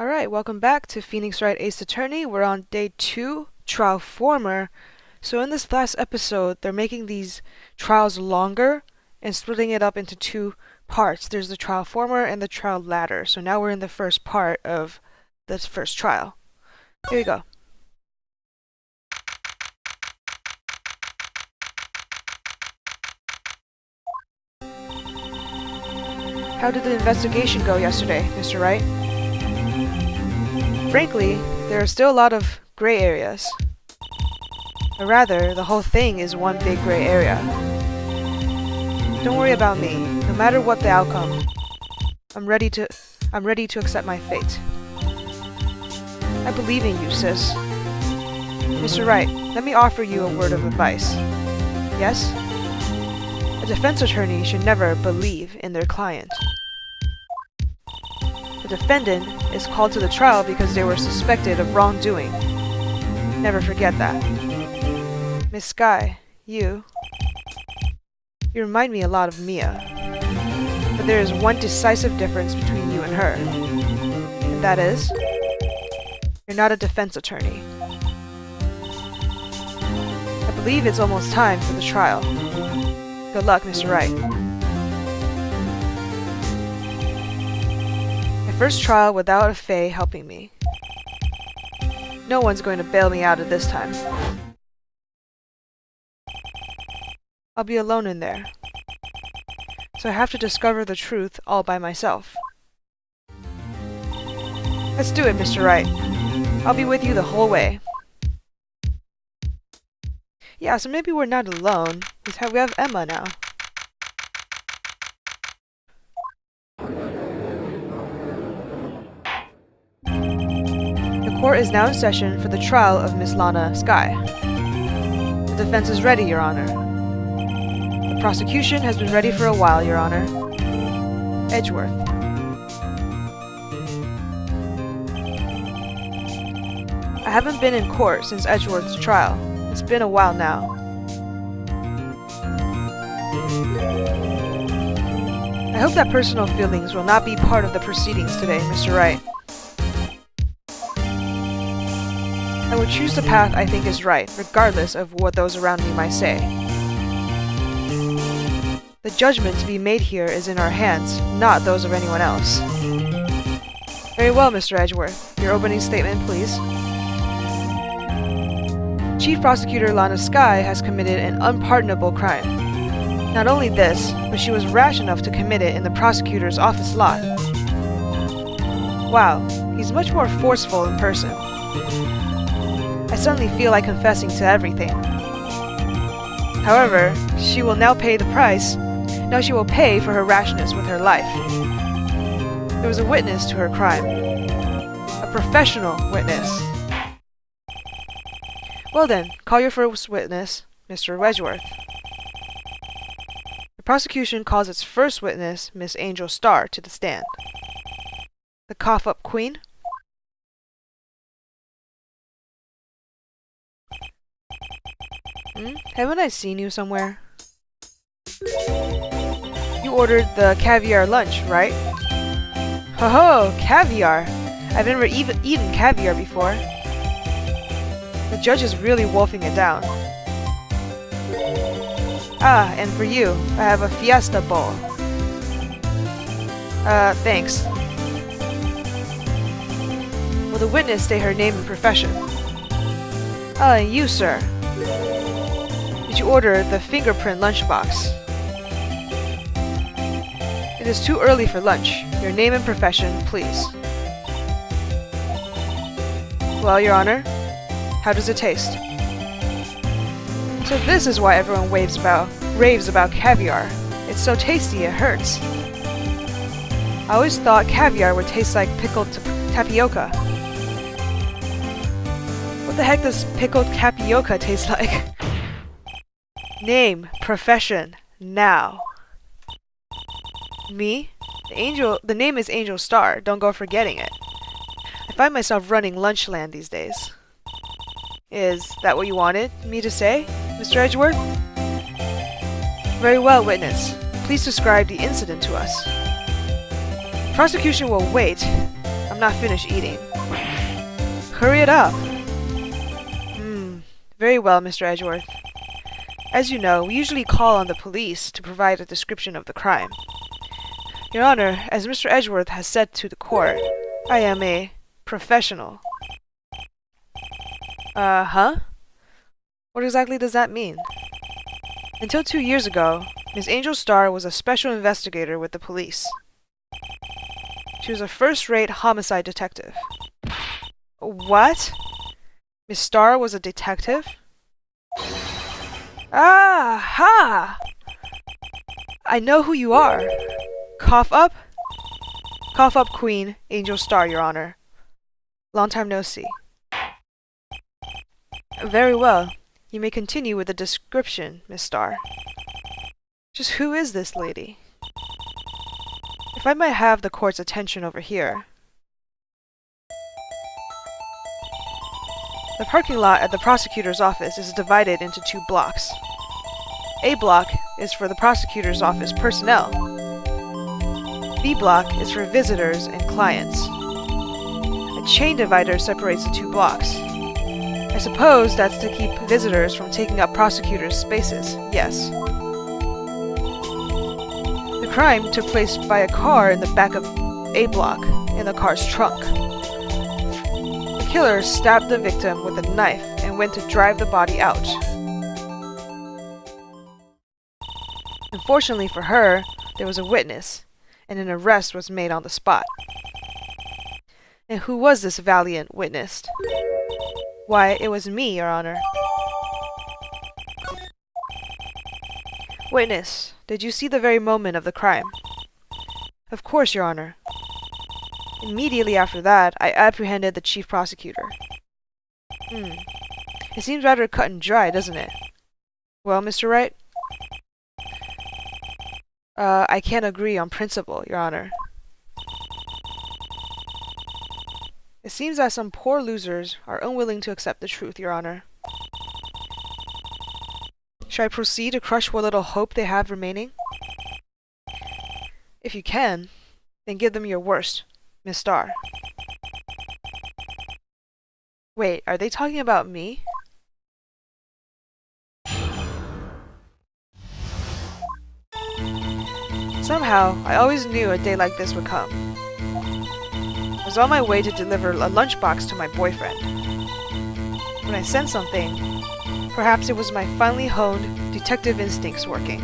Alright, welcome back to Phoenix Wright Ace Attorney. We're on day 2, Trial Former. So in this last episode, they're making these trials longer and splitting it up into two parts. There's the Trial Former and the Trial Ladder. So now we're in the first part of this first trial. Here we go. How did the investigation go yesterday, Mr. Wright? Frankly, there are still a lot of gray areas. Or rather, the whole thing is one big gray area. Don't worry about me. No matter what the outcome, I'm ready to accept my fate. I believe in you, sis. Mr. Wright, let me offer you a word of advice. Yes? A defense attorney should never believe in their client. The defendant is called to the trial because they were suspected of wrongdoing. Never forget that. Miss Sky, you remind me a lot of Mia. But there is one decisive difference between you and her. And that is, you're not a defense attorney. I believe it's almost time for the trial. Good luck, Mr. Wright. First trial without a Fae helping me. No one's going to bail me out at this time. I'll be alone in there. So I have to discover the truth all by myself. Let's do it, Mr. Wright. I'll be with you the whole way. Yeah, so maybe we're not alone. We have Emma now. The court is now in session for the trial of Miss Lana Sky. The defense is ready, Your Honor. The prosecution has been ready for a while, Your Honor. Edgeworth. I haven't been in court since Edgeworth's trial. It's been a while now. I hope that personal feelings will not be part of the proceedings today, Mr. Wright. I would choose the path I think is right, regardless of what those around me might say. The judgment to be made here is in our hands, not those of anyone else. Very well, Mr. Edgeworth. Your opening statement, please. Chief Prosecutor Lana Sky has committed an unpardonable crime. Not only this, but she was rash enough to commit it in the prosecutor's office lot. Wow, he's much more forceful in person. I suddenly feel like confessing to everything. However, she will now pay the price. Now she will pay for her rashness with her life. There was a witness to her crime. A professional witness. Well then, call your first witness, Mr. Edgeworth. The prosecution calls its first witness, Miss Angel Starr, to the stand. The cough-up queen. Haven't I seen you somewhere? You ordered the caviar lunch, right? Ho ho, caviar! I've never even eaten caviar before. The judge is really wolfing it down. Ah, and for you, I have a fiesta bowl. Thanks. Will the witness state her name and profession? And you, sir. Did you order the fingerprint lunchbox? It is too early for lunch. Your name and profession, please. Well, Your Honor, how does it taste? So this is why everyone raves about caviar. It's so tasty it hurts. I always thought caviar would taste like pickled tapioca. What the heck does pickled tapioca taste like? Name, profession, now. Me? The name is Angel Starr. Don't go forgetting it. I find myself running Lunchland these days. Is that what you wanted me to say, Mr. Edgeworth? Very well, witness. Please describe the incident to us. Prosecution will wait. I'm not finished eating. Hurry it up! Very well, Mr. Edgeworth. As you know, we usually call on the police to provide a description of the crime. Your Honor, as Mr. Edgeworth has said to the court, I am a professional. Huh? What exactly does that mean? Until 2 years ago, Miss Angel Starr was a special investigator with the police. She was a first-rate homicide detective. What? Miss Starr was a detective? Ah-ha! I know who you are. Cough up? Cough up, Queen Angel Starr, Your Honor. Long time no see. Very well. You may continue with the description, Miss Starr. Just who is this lady? If I might have the court's attention over here. The parking lot at the prosecutor's office is divided into 2 blocks. A block is for the prosecutor's office personnel. B block is for visitors and clients. A chain divider separates the 2 blocks. I suppose that's to keep visitors from taking up prosecutors' spaces, yes. The crime took place by a car in the back of A block, in the car's trunk. The killer stabbed the victim with a knife and went to drive the body out. Unfortunately for her, there was a witness, and an arrest was made on the spot. And who was this valiant witness? Why, it was me, Your Honor. Witness, did you see the very moment of the crime? Of course, Your Honor. Immediately after that, I apprehended the chief prosecutor. It seems rather cut and dry, doesn't it? Well, Mr. Wright? I can't agree on principle, Your Honor. It seems that some poor losers are unwilling to accept the truth, Your Honor. Shall I proceed to crush what little hope they have remaining? If you can, then give them your worst, Miss Starr. Wait, are they talking about me? Somehow, I always knew a day like this would come. I was on my way to deliver a lunchbox to my boyfriend. When I sensed something, perhaps it was my finely honed detective instincts working.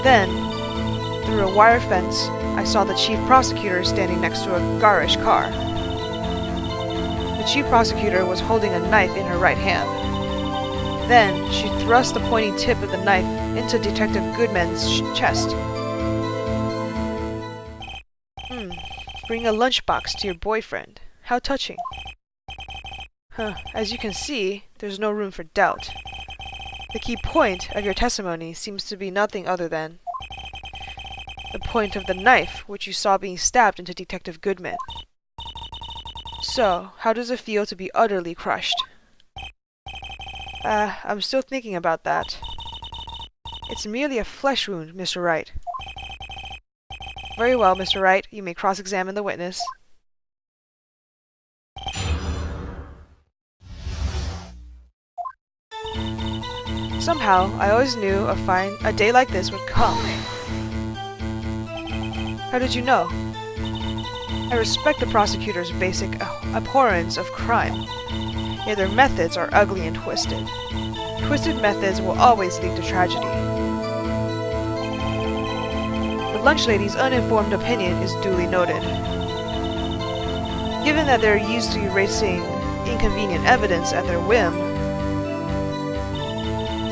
Then, through a wire fence, I saw the chief prosecutor standing next to a garish car. The chief prosecutor was holding a knife in her right hand. Then, she thrust the pointy tip of the knife into Detective Goodman's chest. Bring a lunchbox to your boyfriend. How touching. As you can see, there's no room for doubt. The key point of your testimony seems to be nothing other than the point of the knife which you saw being stabbed into Detective Goodman. So, how does it feel to be utterly crushed? I'm still thinking about that. It's merely a flesh wound, Mr. Wright. Very well, Mr. Wright. You may cross-examine the witness. Somehow, I always knew a day like this would come. How did you know? I respect the prosecutor's basic abhorrence of crime, yet their methods are ugly and twisted. Twisted methods will always lead to tragedy. The lunch lady's uninformed opinion is duly noted. Given that they're used to erasing inconvenient evidence at their whim,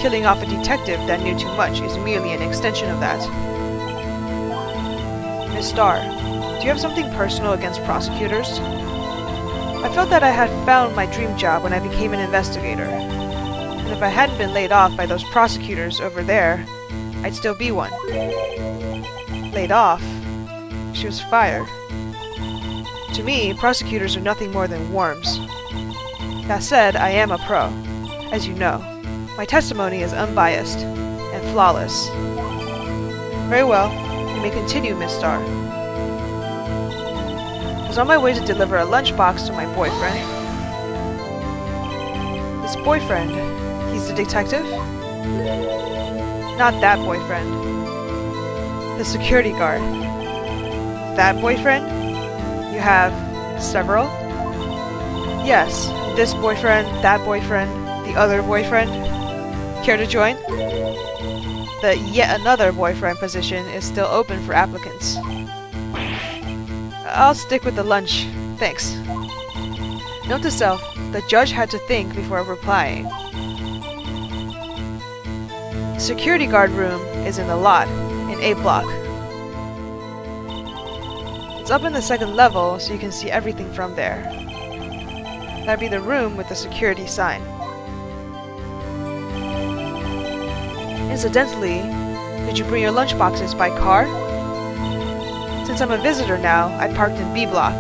killing off a detective that knew too much is merely an extension of that. Miss Starr, do you have something personal against prosecutors? I felt that I had found my dream job when I became an investigator. And if I hadn't been laid off by those prosecutors over there, I'd still be one. Laid off? She was fired. To me, prosecutors are nothing more than worms. That said, I am a pro, as you know. My testimony is unbiased and flawless. Very well, you may continue, Miss Starr. was on my way to deliver a lunchbox to my boyfriend. His boyfriend? He's the detective? Not that boyfriend. The security guard. That boyfriend? You have several? Yes, this boyfriend, that boyfriend, the other boyfriend. Care to join? The yet another boyfriend position is still open for applicants. I'll stick with the lunch, thanks. Note to self, the judge had to think before replying. The security guard room is in the lot, in A block. It's up in the second level, so you can see everything from there. That'd be the room with the security sign. Incidentally, did you bring your lunchboxes by car? Since I'm a visitor now, I parked in B block.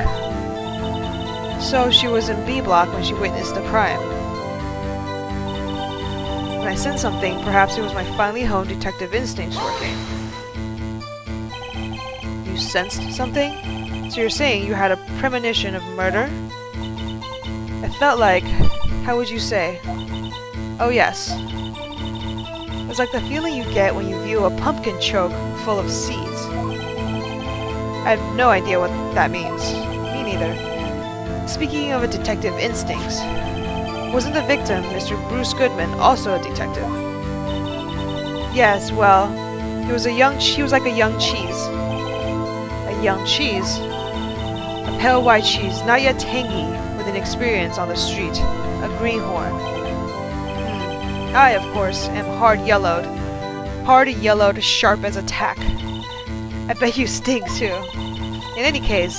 So she was in B block when she witnessed the crime. When I sensed something, perhaps it was my finely honed detective instincts working. You sensed something? So you're saying you had a premonition of murder? I felt like, how would you say? Oh yes. It was like the feeling you get when you view a pumpkin choke full of seeds. I have no idea what that means. Me neither. Speaking of a detective instincts, wasn't the victim, Mr. Bruce Goodman, also a detective? Yes, well, he was like a young cheese. A young cheese? A pale white cheese, not yet tangy, with an experience on the street. A greenhorn. I, of course, am hard yellowed, sharp as a tack. I bet you stink too. In any case,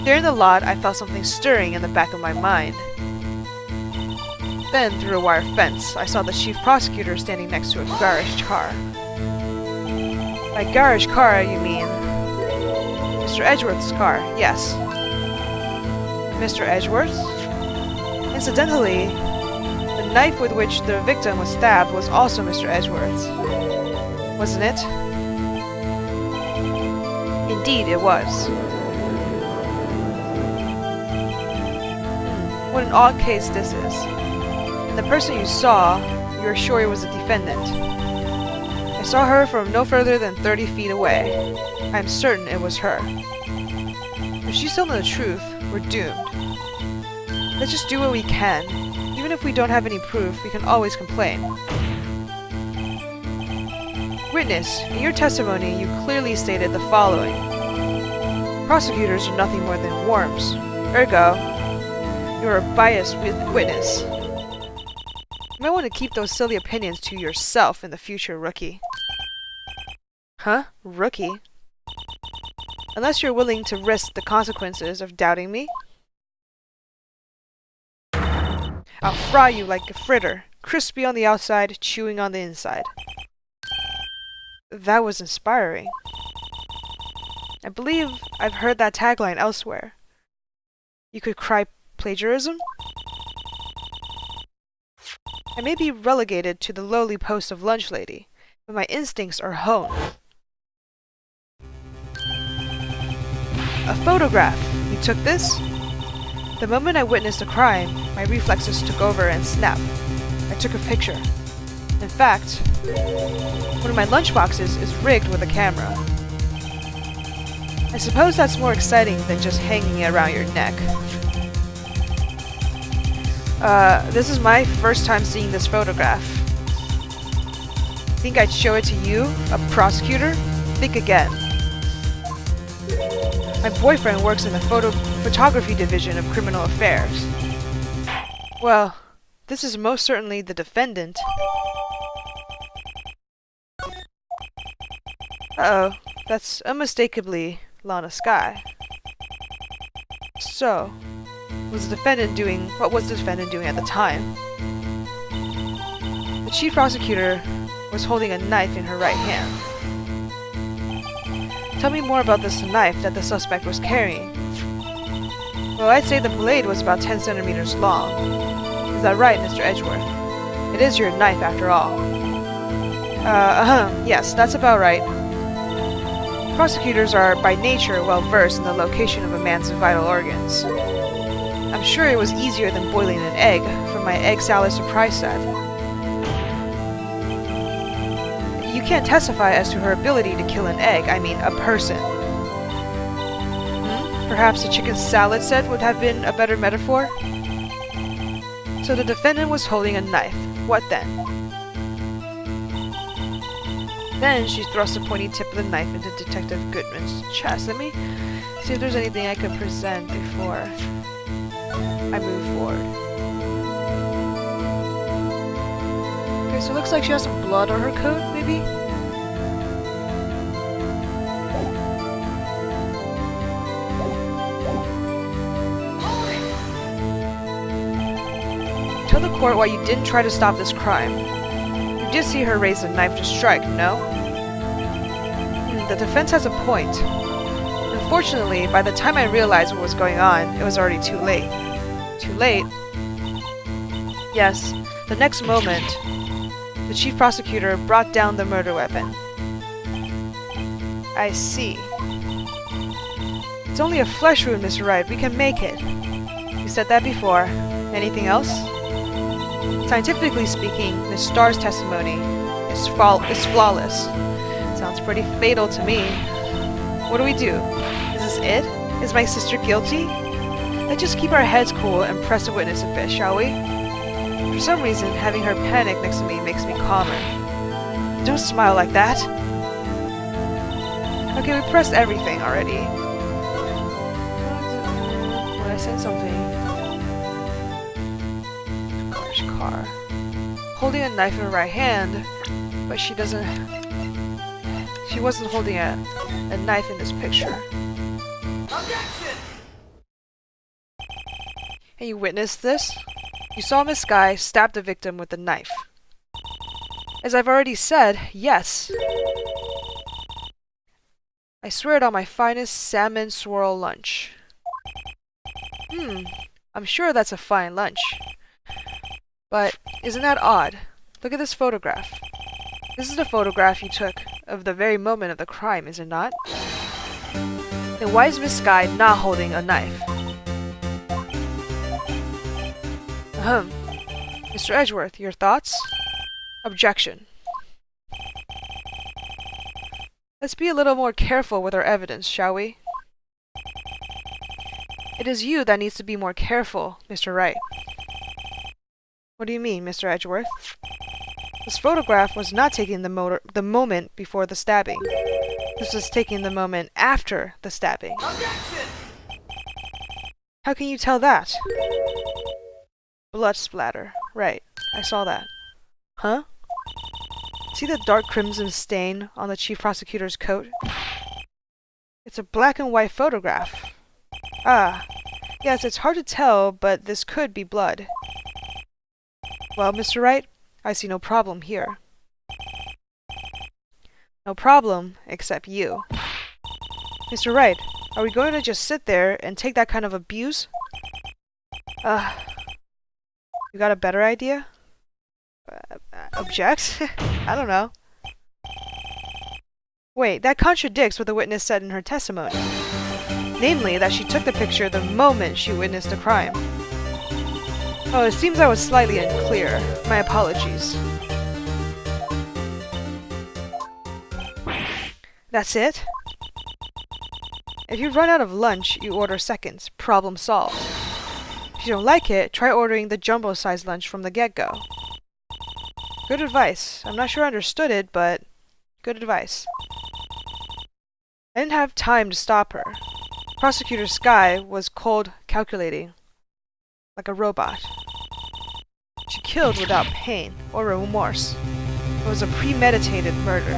there in the lot, I felt something stirring in the back of my mind. Then, through a wire fence, I saw the chief prosecutor standing next to a garage car. By garage car, you mean Mr. Edgeworth's car, yes. Mr. Edgeworth? Incidentally, the knife with which the victim was stabbed was also Mr. Edgeworth's. Wasn't it? Indeed, it was. What an odd case this is. And the person you saw, you are sure it was a defendant. I saw her from no further than 30 feet away. I am certain it was her. If she's telling the truth, we're doomed. Let's just do what we can. Even if we don't have any proof, we can always complain. Witness, in your testimony, you clearly stated the following. Prosecutors are nothing more than worms. Ergo, you're a biased witness. You might want to keep those silly opinions to yourself in the future, rookie. Huh? Rookie? Unless you're willing to risk the consequences of doubting me? I'll fry you like a fritter, crispy on the outside, chewing on the inside. That was inspiring. I believe I've heard that tagline elsewhere. You could cry plagiarism? I may be relegated to the lowly post of lunch lady, but my instincts are honed. A photograph! You took this? The moment I witnessed a crime, my reflexes took over and snapped. I took a picture. In fact, one of my lunchboxes is rigged with a camera. I suppose that's more exciting than just hanging it around your neck. This is my first time seeing this photograph. Think I'd show it to you, a prosecutor? Think again. My boyfriend works in the photography division of criminal affairs. Well, this is most certainly the defendant. Uh-oh, that's unmistakably Lana Skye. So, what was the defendant doing at the time? The chief prosecutor was holding a knife in her right hand. Tell me more about this knife that the suspect was carrying. Well, I'd say the blade was about 10 centimeters long. Is that right, Mr. Edgeworth? It is your knife, after all. Yes, that's about right. Prosecutors are, by nature, well versed in the location of a man's vital organs. I'm sure it was easier than boiling an egg from my egg salad surprise set. You can't testify as to her ability to kill an egg, I mean a person. Perhaps a chicken salad set would have been a better metaphor? So the defendant was holding a knife. What then? Then she thrust the pointy tip of the knife into Detective Goodman's chest. Let me see if there's anything I can present before I move forward. Okay, so it looks like she has some blood on her coat, maybe? Tell the court why you didn't try to stop this crime. You did see her raise the knife to strike, no? The defense has a point. Unfortunately, by the time I realized what was going on, it was already too late. Too late? Yes, the next moment, the chief prosecutor brought down the murder weapon. I see. It's only a flesh wound, Mr. Wright. We can make it. You said that before. Anything else? Scientifically speaking, Miss Starr's testimony is flawless. Sounds pretty fatal to me. What do we do? Is this it? Is my sister guilty? Let's just keep our heads cool and press the witness a bit, shall we? For some reason, having her panic next to me makes me calmer. Don't smile like that. Okay, we pressed everything already. When I said something. Car. Holding a knife in her right hand, but she wasn't holding a knife in this picture. Objection! And you witnessed this? You saw Miss Guy stab the victim with the knife. As I've already said, yes. I swear it on my finest salmon swirl lunch. I'm sure that's a fine lunch. But isn't that odd? Look at this photograph. This is the photograph you took of the very moment of the crime, is it not? Then why is Miss Guy not holding a knife? Mr. Edgeworth, your thoughts? Objection. Let's be a little more careful with our evidence, shall we? It is you that needs to be more careful, Mr. Wright. What do you mean, Mr. Edgeworth? This photograph was not taken the moment before the stabbing. This was taken the moment after the stabbing. Objection! How can you tell that? Blood splatter. Right, I saw that. Huh? See the dark crimson stain on the chief prosecutor's coat? It's a black and white photograph. Ah, yes, it's hard to tell, but this could be blood. Well, Mr. Wright, I see no problem here. No problem, except you. Mr. Wright, are we going to just sit there and take that kind of abuse? You got a better idea? Object? I don't know. Wait, that contradicts what the witness said in her testimony. Namely, that she took the picture the moment she witnessed the crime. Oh, it seems I was slightly unclear. My apologies. That's it? If you run out of lunch, you order seconds. Problem solved. If you don't like it, try ordering the jumbo-sized lunch from the get-go. Good advice. I'm not sure I understood it, but good advice. I didn't have time to stop her. Prosecutor Skye was cold, calculating. Like a robot. She killed without pain or remorse. It was a premeditated murder.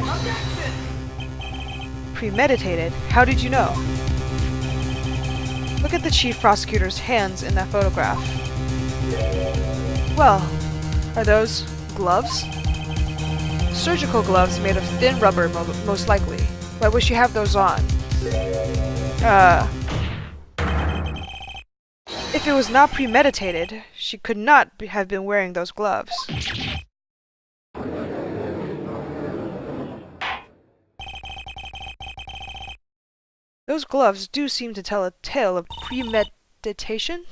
Premeditated? How did you know? Look at the chief prosecutor's hands in that photograph. Well, are those gloves? Surgical gloves made of thin rubber, most likely. Why would she have those on? If it was not premeditated, she could not have been wearing those gloves. Those gloves do seem to tell a tale of premeditation?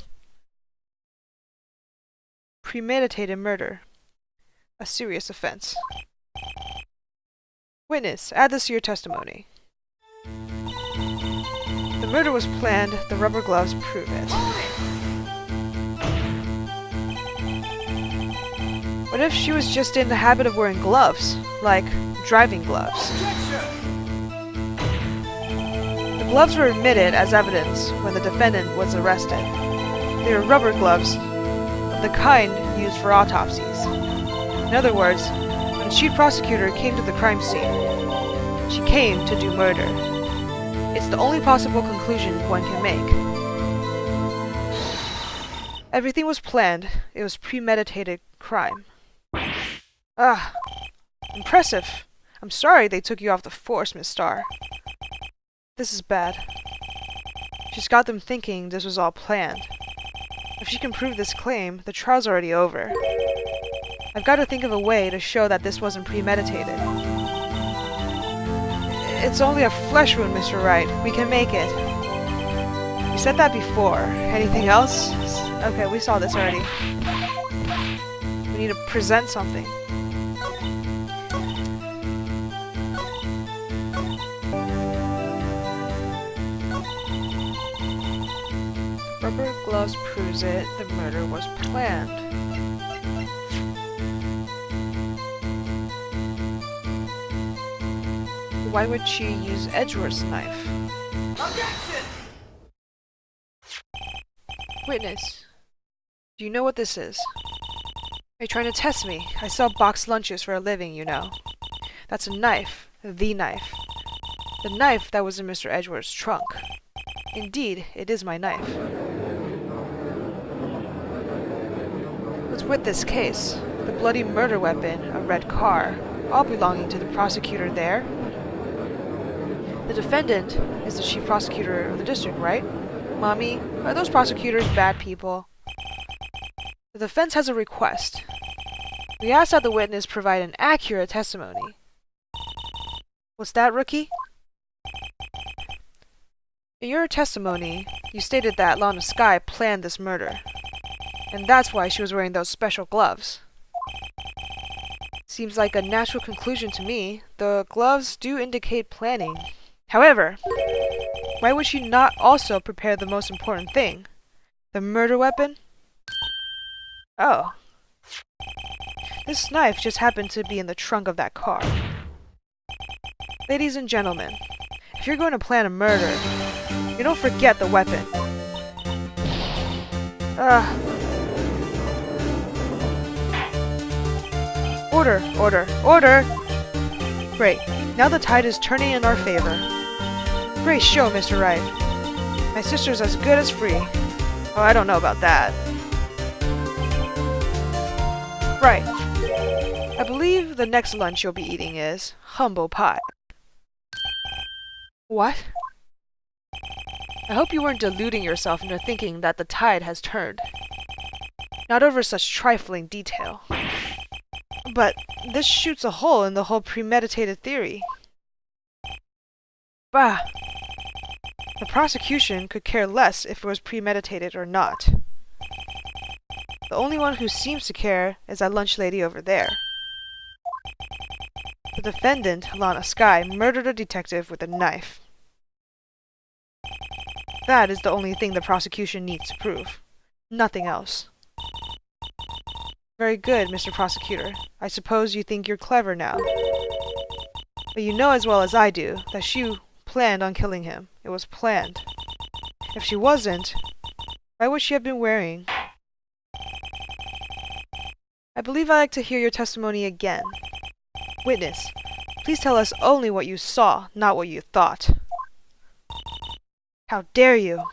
Premeditated murder. A serious offense. Witness, add this to your testimony. The murder was planned, the rubber gloves prove it. What if she was just in the habit of wearing gloves? Like, driving gloves? The gloves were admitted as evidence when the defendant was arrested. They were rubber gloves of the kind used for autopsies. In other words, when the chief prosecutor came to the crime scene, she came to do murder. It's the only possible conclusion one can make. Everything was planned. It was premeditated crime. Ah, impressive. I'm sorry they took you off the force, Miss Starr. This is bad. She's got them thinking this was all planned. If she can prove this claim, the trial's already over. I've got to think of a way to show that this wasn't premeditated. It's only a flesh wound, Mr. Wright. We can make it. You said that before. Anything else? Okay, we saw this already. We need to present something. Rubber gloves proves it. The murder was planned. Why would she use Edgeworth's knife? Objection! Witness, do you know what this is? Are you trying to test me? I sell boxed lunches for a living, you know. That's a knife. The knife. The knife that was in Mr. Edgeworth's trunk. Indeed, it is my knife. What's with this case? The bloody murder weapon, a red car, all belonging to the prosecutor there. The defendant is the chief prosecutor of the district, right? Mommy, are those prosecutors bad people? The defense has a request. We ask that the witness provide an accurate testimony. What's that, rookie? In your testimony, you stated that Lana Skye planned this murder. And that's why she was wearing those special gloves. Seems like a natural conclusion to me. The gloves do indicate planning. However, why would she not also prepare the most important thing? The murder weapon? Oh. This knife just happened to be in the trunk of that car. Ladies and gentlemen, if you're going to plan a murder, you don't forget the weapon. Order, order, order! Great, now the tide is turning in our favor. Great show, Mr. Wright. My sister's as good as free. Oh, I don't know about that. Right. I believe the next lunch you'll be eating is humble pie. What? I hope you weren't deluding yourself into thinking that the tide has turned. Not over such trifling detail. But this shoots a hole in the whole premeditated theory. Bah! The prosecution could care less if it was premeditated or not. The only one who seems to care is that lunch lady over there. The defendant, Lana Skye, murdered a detective with a knife. That is the only thing the prosecution needs to prove. Nothing else. Very good, Mr. Prosecutor. I suppose you think you're clever now. But you know as well as I do that she planned on killing him. It was planned. If she wasn't, why would she have been wearing? I believe I'd like to hear your testimony again. Witness, please tell us only what you saw, not what you thought. How dare you?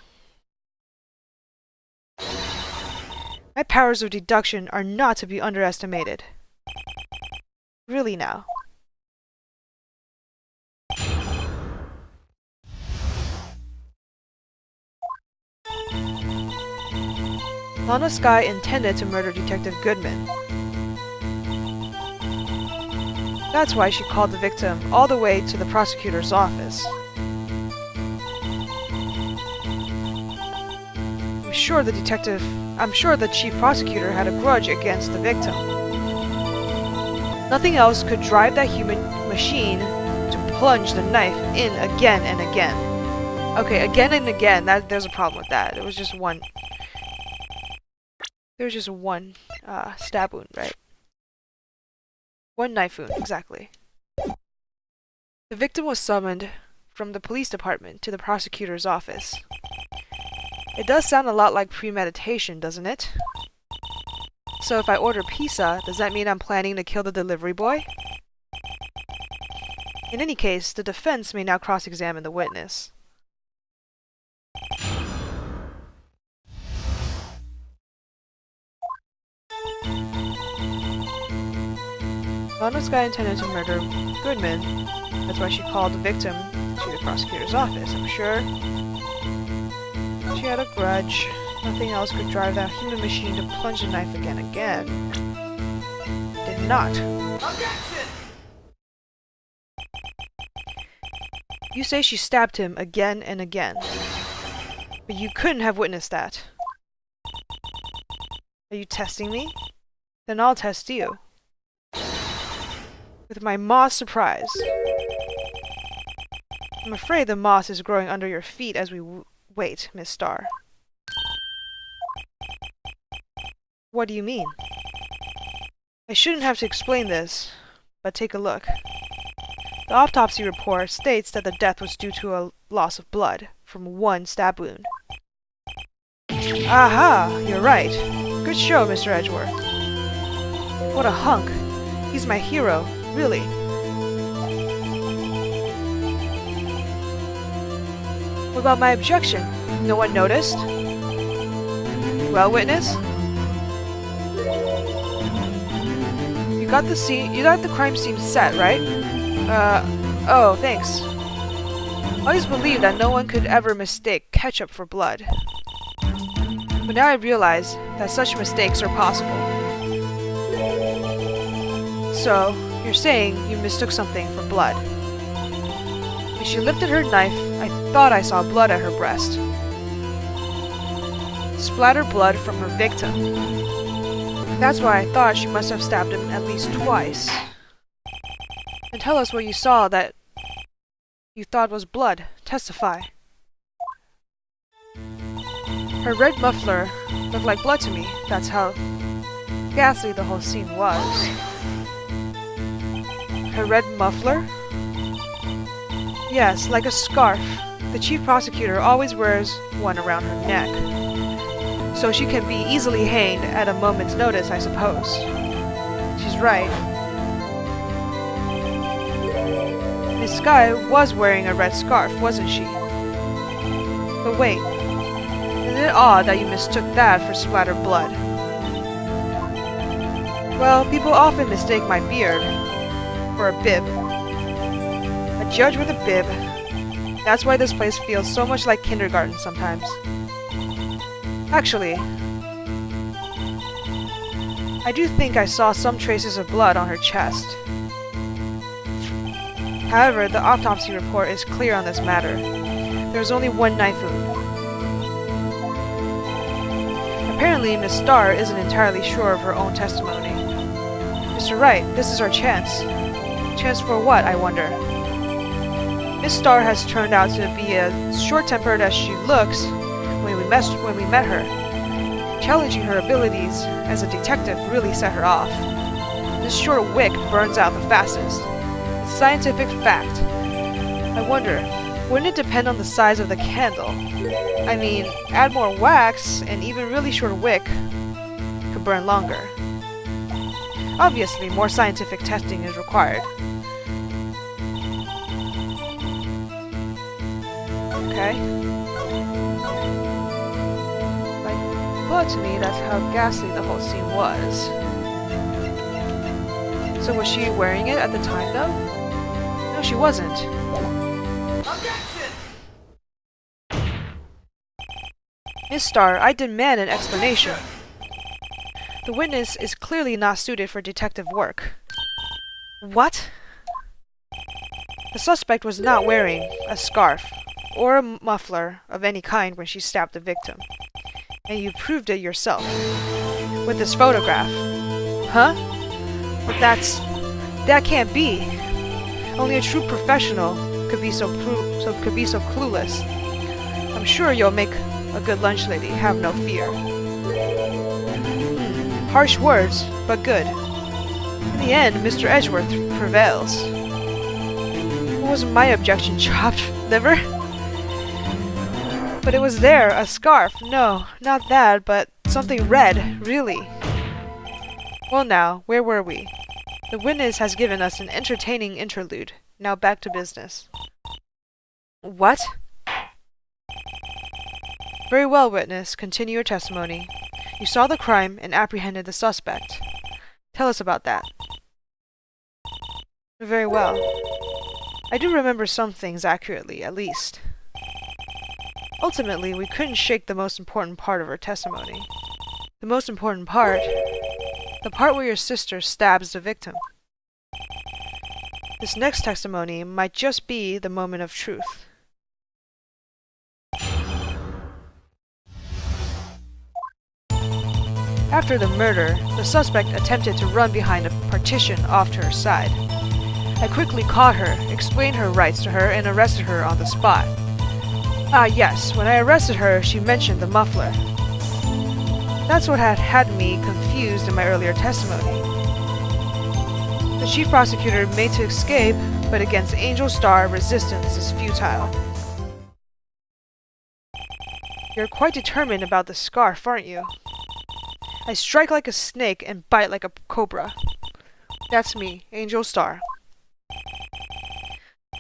My powers of deduction are not to be underestimated. Really now. Lana Skye intended to murder Detective Goodman. That's why she called the victim all the way to the prosecutor's office. sure the chief prosecutor had a grudge against the victim. Nothing else could drive that human machine to plunge the knife in again and again. Okay, again and again, there's a problem with that. It was just one. There was just one stab wound, right? One knife wound, exactly. The victim was summoned from the police department to the prosecutor's office. It does sound a lot like premeditation, doesn't it? So if I order pizza, does that mean I'm planning to kill the delivery boy? In any case, the defense may now cross-examine the witness. Lana's guy intended to murder Goodman. That's why she called the victim to the prosecutor's office. I'm sure she had a grudge. Nothing else could drive that human machine to plunge the knife again and again. Did not. Objection! You say she stabbed him again and again. But you couldn't have witnessed that. Are you testing me? Then I'll test you. With my moss surprise. I'm afraid the moss is growing under your feet as we wait, Miss Starr. What do you mean? I shouldn't have to explain this, but take a look. The autopsy report states that the death was due to a loss of blood from one stab wound. Aha! You're right. Good show, Mr. Edgeworth. What a hunk. He's my hero, really. What about my objection? No one noticed? Well, witness? You got the crime scene set, right? Oh, thanks. I always believed that no one could ever mistake ketchup for blood. But now I realize that such mistakes are possible. So, you're saying you mistook something for blood. When she lifted her knife, I thought I saw blood at her breast. Splattered blood from her victim. That's why I thought she must have stabbed him at least twice. And tell us what you saw that you thought was blood. Testify. Her red muffler looked like blood to me. That's how ghastly the whole scene was. Her red muffler? Yes, like a scarf. The chief prosecutor always wears one around her neck. So she can be easily hanged at a moment's notice, I suppose. She's right. Miss Skye was wearing a red scarf, wasn't she? But wait, isn't it odd that you mistook that for splattered blood? Well, people often mistake my beard for a bib. A judge with a bib. That's why this place feels so much like kindergarten sometimes. Actually, I do think I saw some traces of blood on her chest. However, the autopsy report is clear on this matter. There was only one knife wound. Apparently, Miss Starr isn't entirely sure of her own testimony. Mr. Wright, this is our chance. Chance for what, I wonder? Miss Starr has turned out to be as short-tempered as she looks when we met her. Challenging her abilities as a detective really set her off. This short wick burns out the fastest. It's scientific fact. I wonder, wouldn't it depend on the size of the candle? I mean, add more wax, and even really short wick could burn longer. Obviously, more scientific testing is required. Okay. Like blood to me, that's how ghastly the whole scene was. So was she wearing it at the time, though? No, she wasn't. Objection! Miss Starr, I demand an explanation. The witness is clearly not suited for detective work. What? The suspect was not wearing a scarf or a muffler of any kind when she stabbed the victim. And you proved it yourself. With this photograph. Huh? But that can't be. Only a true professional could be so clueless. I'm sure you'll make a good lunch lady, have no fear. Harsh words, but good. In the end, Mr. Edgeworth prevails. It wasn't my objection, chopped liver. But it was there, a scarf. No, not that, but something red, really. Well now, where were we? The witness has given us an entertaining interlude. Now back to business. What? Very well, witness. Continue your testimony. You saw the crime and apprehended the suspect. Tell us about that. Very well. I do remember some things accurately, at least. Ultimately, we couldn't shake the most important part of her testimony. The most important part? The part where your sister stabs the victim. This next testimony might just be the moment of truth. After the murder, the suspect attempted to run behind a partition off to her side. I quickly caught her, explained her rights to her, and arrested her on the spot. Ah yes, when I arrested her, she mentioned the muffler. That's what had me confused in my earlier testimony. The chief prosecutor made to escape, but against Angel Star, resistance is futile. You're quite determined about the scarf, aren't you? I strike like a snake and bite like a cobra. That's me, Angel Star.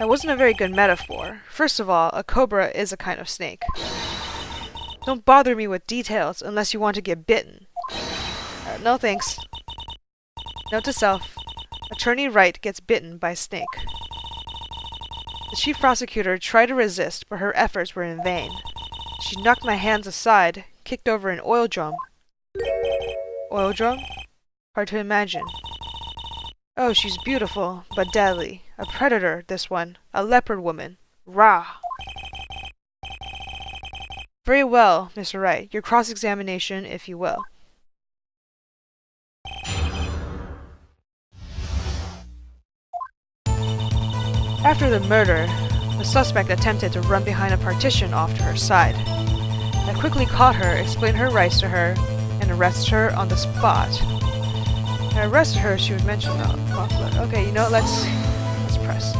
That wasn't a very good metaphor. First of all, a cobra is a kind of snake. Don't bother me with details unless you want to get bitten. No thanks. Note to self. Attorney Wright gets bitten by a snake. The chief prosecutor tried to resist, but her efforts were in vain. She knocked my hands aside, kicked over an oil drum. Oil drum? Hard to imagine. Oh, she's beautiful, but deadly. A predator, this one. A leopard woman. Rah! Very well, Mr. Wright. Your cross-examination, if you will. After the murder, the suspect attempted to run behind a partition off to her side. I quickly caught her, explained her rights to her, and arrested her on the spot. When I arrested her, she would mention the muffler. Okay, you know, let's press.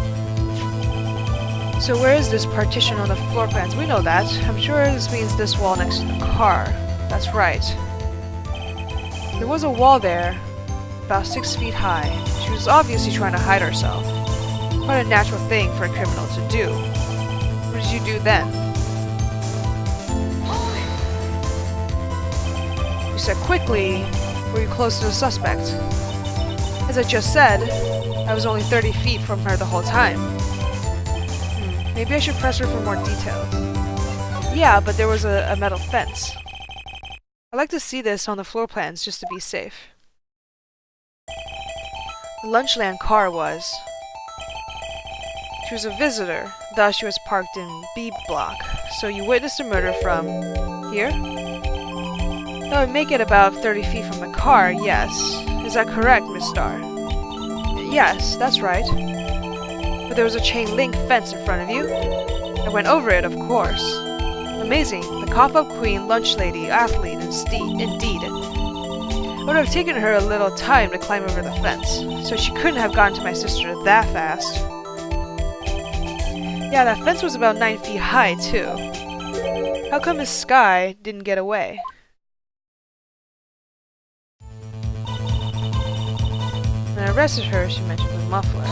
So where is this partition on the floor plans? We know that. I'm sure this means this wall next to the car. That's right. There was a wall there, about 6 feet high. She was obviously trying to hide herself. Quite a natural thing for a criminal to do. What did you do then? You said quickly, were you close to the suspect? As I just said, I was only 30 feet from her the whole time. Maybe I should press her for more details. Yeah, but there was a metal fence. I'd like to see this on the floor plans just to be safe. The Lunchland car was. She was a visitor, thus she was parked in B block. So you witnessed the murder from here? That would make it about 30 feet from the car, yes. Is that correct, Miss Starr? Yes, that's right. But there was a chain link fence in front of you. I went over it, of course. Amazing, the cop-up queen, lunch lady, athlete, indeed. It would have taken her a little time to climb over the fence, so she couldn't have gotten to my sister that fast. Yeah, that fence was about 9 feet high, too. How come Miss Sky didn't get away? When I arrested her, she mentioned the muffler.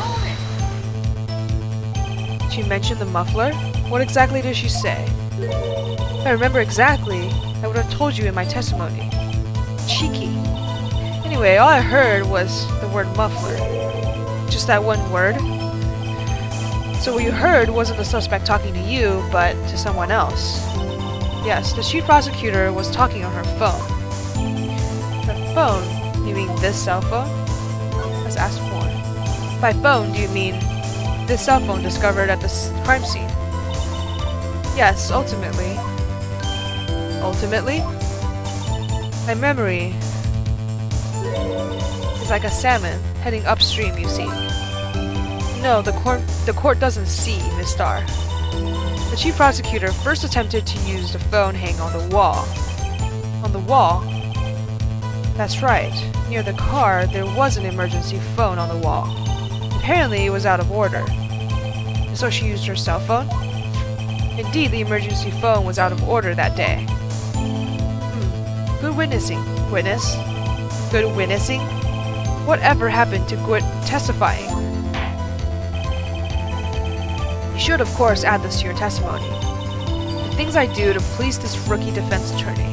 She mentioned the muffler? What exactly did she say? If I remember exactly, I would have told you in my testimony. Cheeky. Anyway, all I heard was the word muffler. Just that one word. So what you heard wasn't the suspect talking to you, but to someone else. Yes, the chief prosecutor was talking on her phone. Her phone? You mean this cell phone? Let's ask more. By phone, do you mean this cell phone discovered at the crime scene? Yes, ultimately. Ultimately? My memory is like a salmon heading upstream, you see. No, the court doesn't see, Miss Starr. The chief prosecutor first attempted to use the phone hanging on the wall. On the wall? That's right. Near the car, there was an emergency phone on the wall. Apparently, it was out of order. And so she used her cell phone? Indeed, the emergency phone was out of order that day. Good witnessing. Witness? Good witnessing? Whatever happened to good testifying? You should, of course, add this to your testimony. The things I do to please this rookie defense attorney.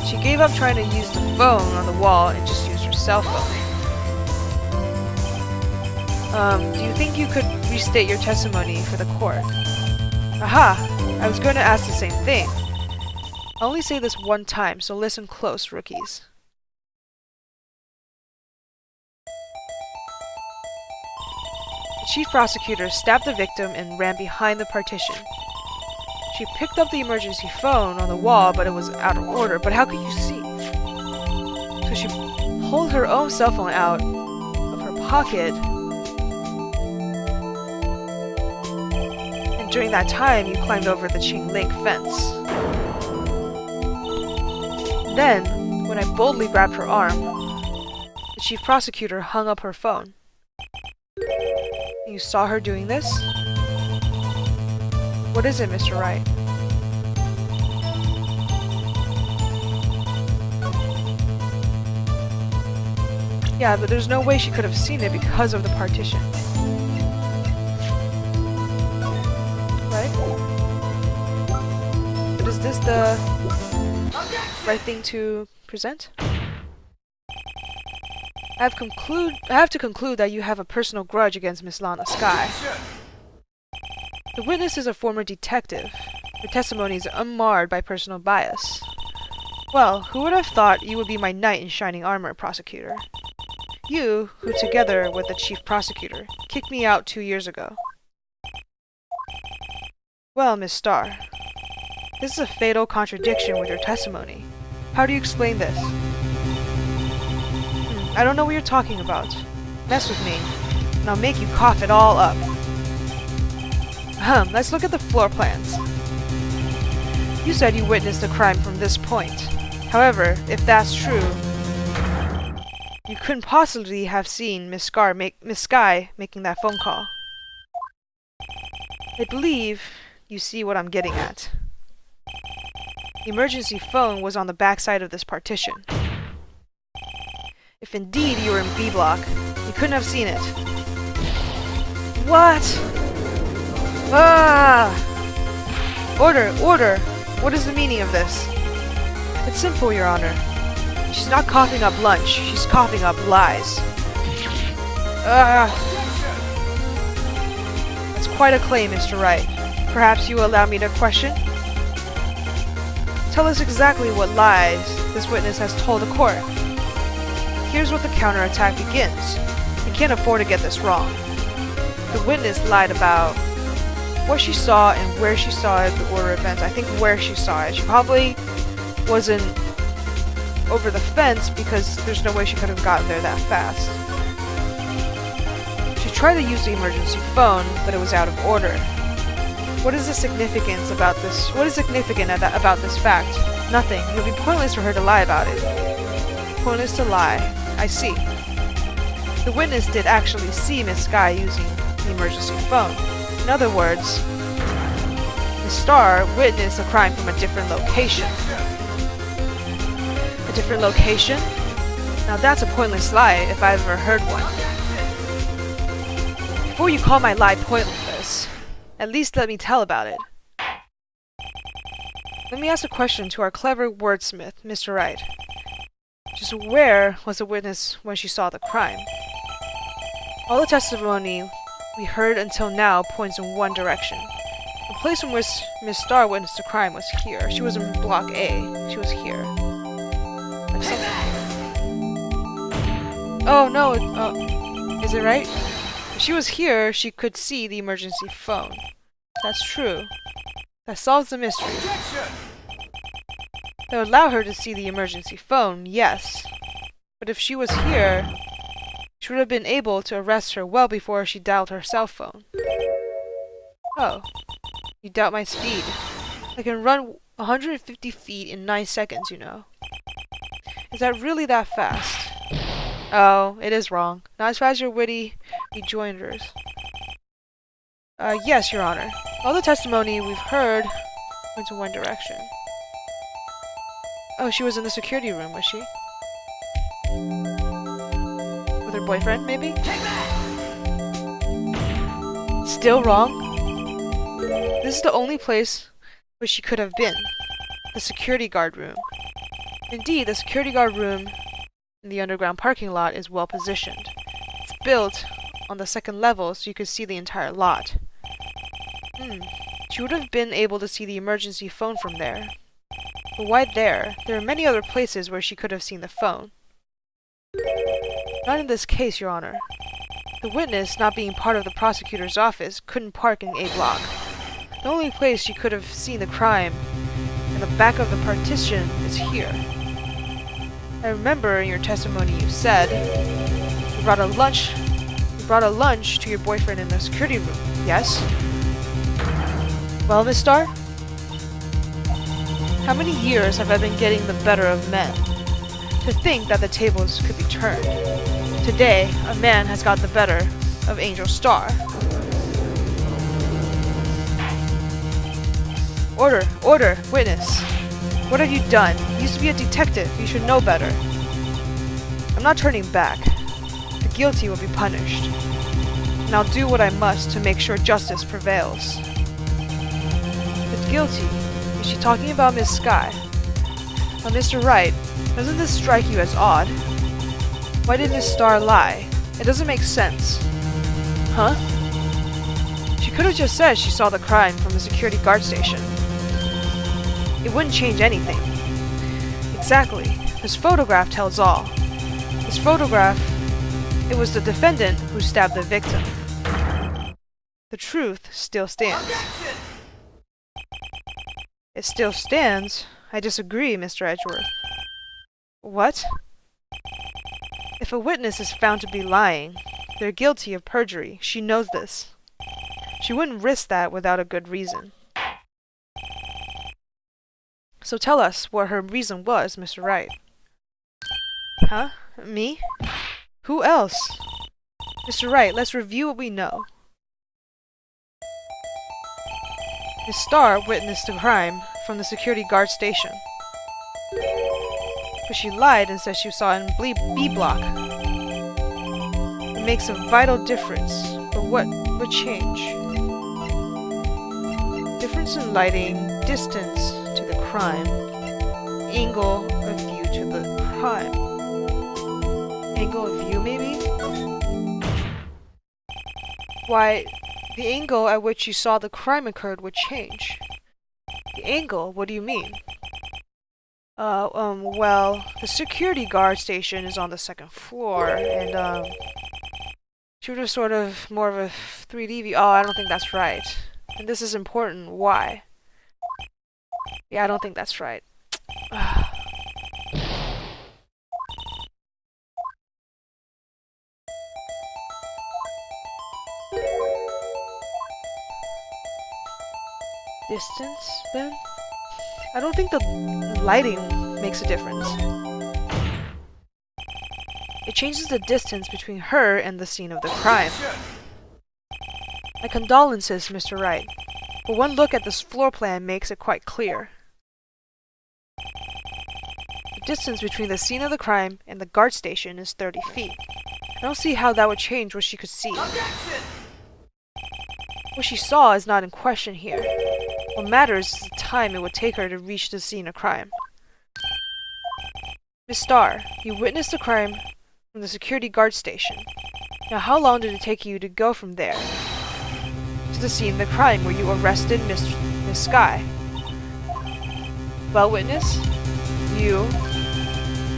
She gave up trying to use the phone on the wall and just used her cell phone. Do you think you could restate your testimony for the court? Aha! I was going to ask the same thing. I'll only say this one time, so listen close, rookies. The chief prosecutor stabbed the victim and ran behind the partition. She picked up the emergency phone on the wall, but it was out of order. But how could you see? So she pulled her own cell phone out of her pocket. And during that time, you climbed over the chain link fence. Then, when I boldly grabbed her arm, the chief prosecutor hung up her phone. You saw her doing this? What is it, Mr. Wright? Yeah, but there's no way she could have seen it because of the partition. Right? But is this the right thing to present? I have to conclude that you have a personal grudge against Miss Lana Skye. The witness is a former detective. Her testimony is unmarred by personal bias. Well, who would have thought you would be my knight in shining armor, prosecutor? You, who together with the chief prosecutor, kicked me out 2 years ago. Well, Miss Starr, this is a fatal contradiction with your testimony. How do you explain this? I don't know what you're talking about. Mess with me, and I'll make you cough it all up. Let's look at the floor plans. You said you witnessed the crime from this point. However, if that's true, you couldn't possibly have seen Miss Skye making that phone call. I believe you see what I'm getting at. The emergency phone was on the back side of this partition. If indeed you were in B block, you couldn't have seen it. What? Ah! Order! Order! What is the meaning of this? It's simple, Your Honor. She's not coughing up lunch, she's coughing up lies. That's quite a claim, Mr. Wright. Perhaps you will allow me to question? Tell us exactly what lies this witness has told the court. Here's what the counterattack begins. We can't afford to get this wrong. The witness lied about what she saw and where she saw it, the order of events. I think where she saw it. She probably wasn't over the fence because there's no way she could have gotten there that fast. She tried to use the emergency phone, but it was out of order. What is the significance about this? What is significant about this fact? Nothing. It would be pointless for her to lie about it. Pointless to lie. I see. The witness did actually see Miss Skye using the emergency phone. In other words, Miss Starr witnessed a crime from a different location. A different location? Now that's a pointless lie if I've ever heard one. Before you call my lie pointless, at least let me tell about it. Let me ask a question to our clever wordsmith, Mr. Wright. Just where was the witness when she saw the crime? All the testimony we heard until now points in one direction. The place in which Miss Starr witnessed the crime was here. She was in Block A. She was here. Like oh no, is it right? If she was here, she could see the emergency phone. That's true. That solves the mystery. That would allow her to see the emergency phone, yes. But if she was here, she would have been able to arrest her well before she dialed her cell phone. Oh, you doubt my speed. I can run 150 feet in 9 seconds, you know. Is that really that fast? Oh, it is wrong. Not as fast as your witty rejoinders. Yes, Your Honor. All the testimony we've heard went in one direction. Oh, she was in the security room, was she? With her boyfriend, maybe? Still wrong? This is the only place where she could have been. The security guard room. Indeed, the security guard room in the underground parking lot is well positioned. It's built on the second level so you could see the entire lot. She would have been able to see the emergency phone from there. But why there? There are many other places where she could have seen the phone. Not in this case, Your Honor. The witness, not being part of the prosecutor's office, couldn't park in A block. The only place she could have seen the crime in the back of the partition is here. I remember in your testimony you said you brought a lunch to your boyfriend in the security room, yes? Well, Miss Starr? How many years have I been getting the better of men? To think that the tables could be turned. Today, a man has got the better of Angel Starr. Order! Order! Witness! What have you done? You used to be a detective. You should know better. I'm not turning back. The guilty will be punished. And I'll do what I must to make sure justice prevails. The guilty? Is she talking about Miss Skye? Now, Mr. Wright, doesn't this strike you as odd? Why did Miss Starr lie? It doesn't make sense. Huh? She could have just said she saw the crime from the security guard station. It wouldn't change anything. Exactly. This photograph tells all. This photograph, it was the defendant who stabbed the victim. The truth still stands. It still stands? I disagree, Mr. Edgeworth. What? If a witness is found to be lying, they're guilty of perjury. She knows this. She wouldn't risk that without a good reason. So tell us what her reason was, Mr. Wright. Huh? Me? Who else? Mr. Wright, let's review what we know. Miss Starr witnessed the crime from the security guard station. But she lied and said she saw it in B block. It makes a vital difference. But what would change? Difference in lighting, distance to the crime, angle of view to the crime. Angle of view, maybe? Why, the angle at which you saw the crime occurred would change. The angle? What do you mean? Well, the security guard station is on the second floor, and, she would have sort of more of a 3D view. Oh, I don't think that's right. And this is important. Why? Yeah, I don't think that's right. Distance, then? I don't think the lighting makes a difference. It changes the distance between her and the scene of the crime. My condolences, Mr. Wright, but one look at this floor plan makes it quite clear. The distance between the scene of the crime and the guard station is 30 feet. I don't see how that would change what she could see. What she saw is not in question here. What matters is the time it would take her to reach the scene of crime. Miss Starr, you witnessed the crime from the security guard station. Now, how long did it take you to go from there to the scene of the crime where you arrested Miss Skye? Well, witness? You...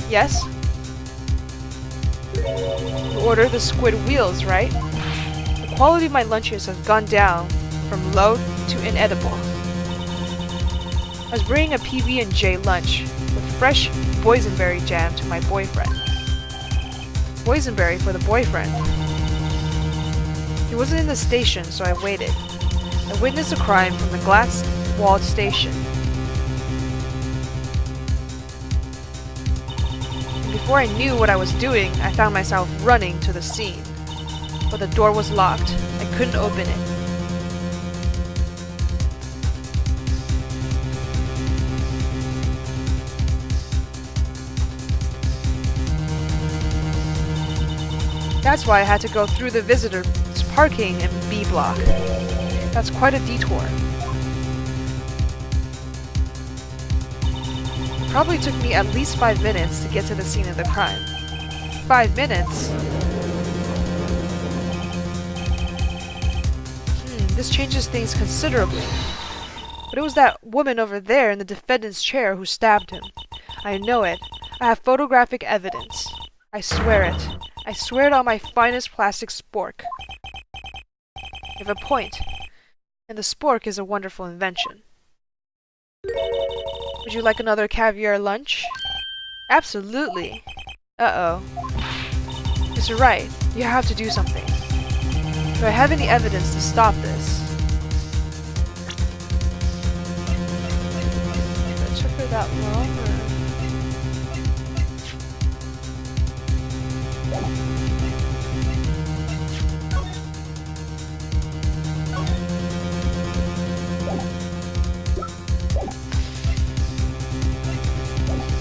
Yes? You ordered the squid wheels, right? The quality of my lunches has gone down from low to inedible. was bringing a PB&J lunch with fresh boysenberry jam to my boyfriend. Boysenberry for the boyfriend. He wasn't in the station, so I waited. I witnessed a crime from the glass-walled station. And before I knew what I was doing, I found myself running to the scene. But the door was locked. I couldn't open it. That's why I had to go through the visitors' parking in B block. That's quite a detour. It probably took me at least 5 minutes to get to the scene of the crime. 5 minutes? This changes things considerably. But it was that woman over there in the defendant's chair who stabbed him. I know it. I have photographic evidence. I swear it. I swear it on my finest plastic spork. You have a point. And the spork is a wonderful invention. Would you like another caviar lunch? Absolutely. Uh-oh. Mr. Wright, you have to do something. Do I have any evidence to stop this? It took her that long, or...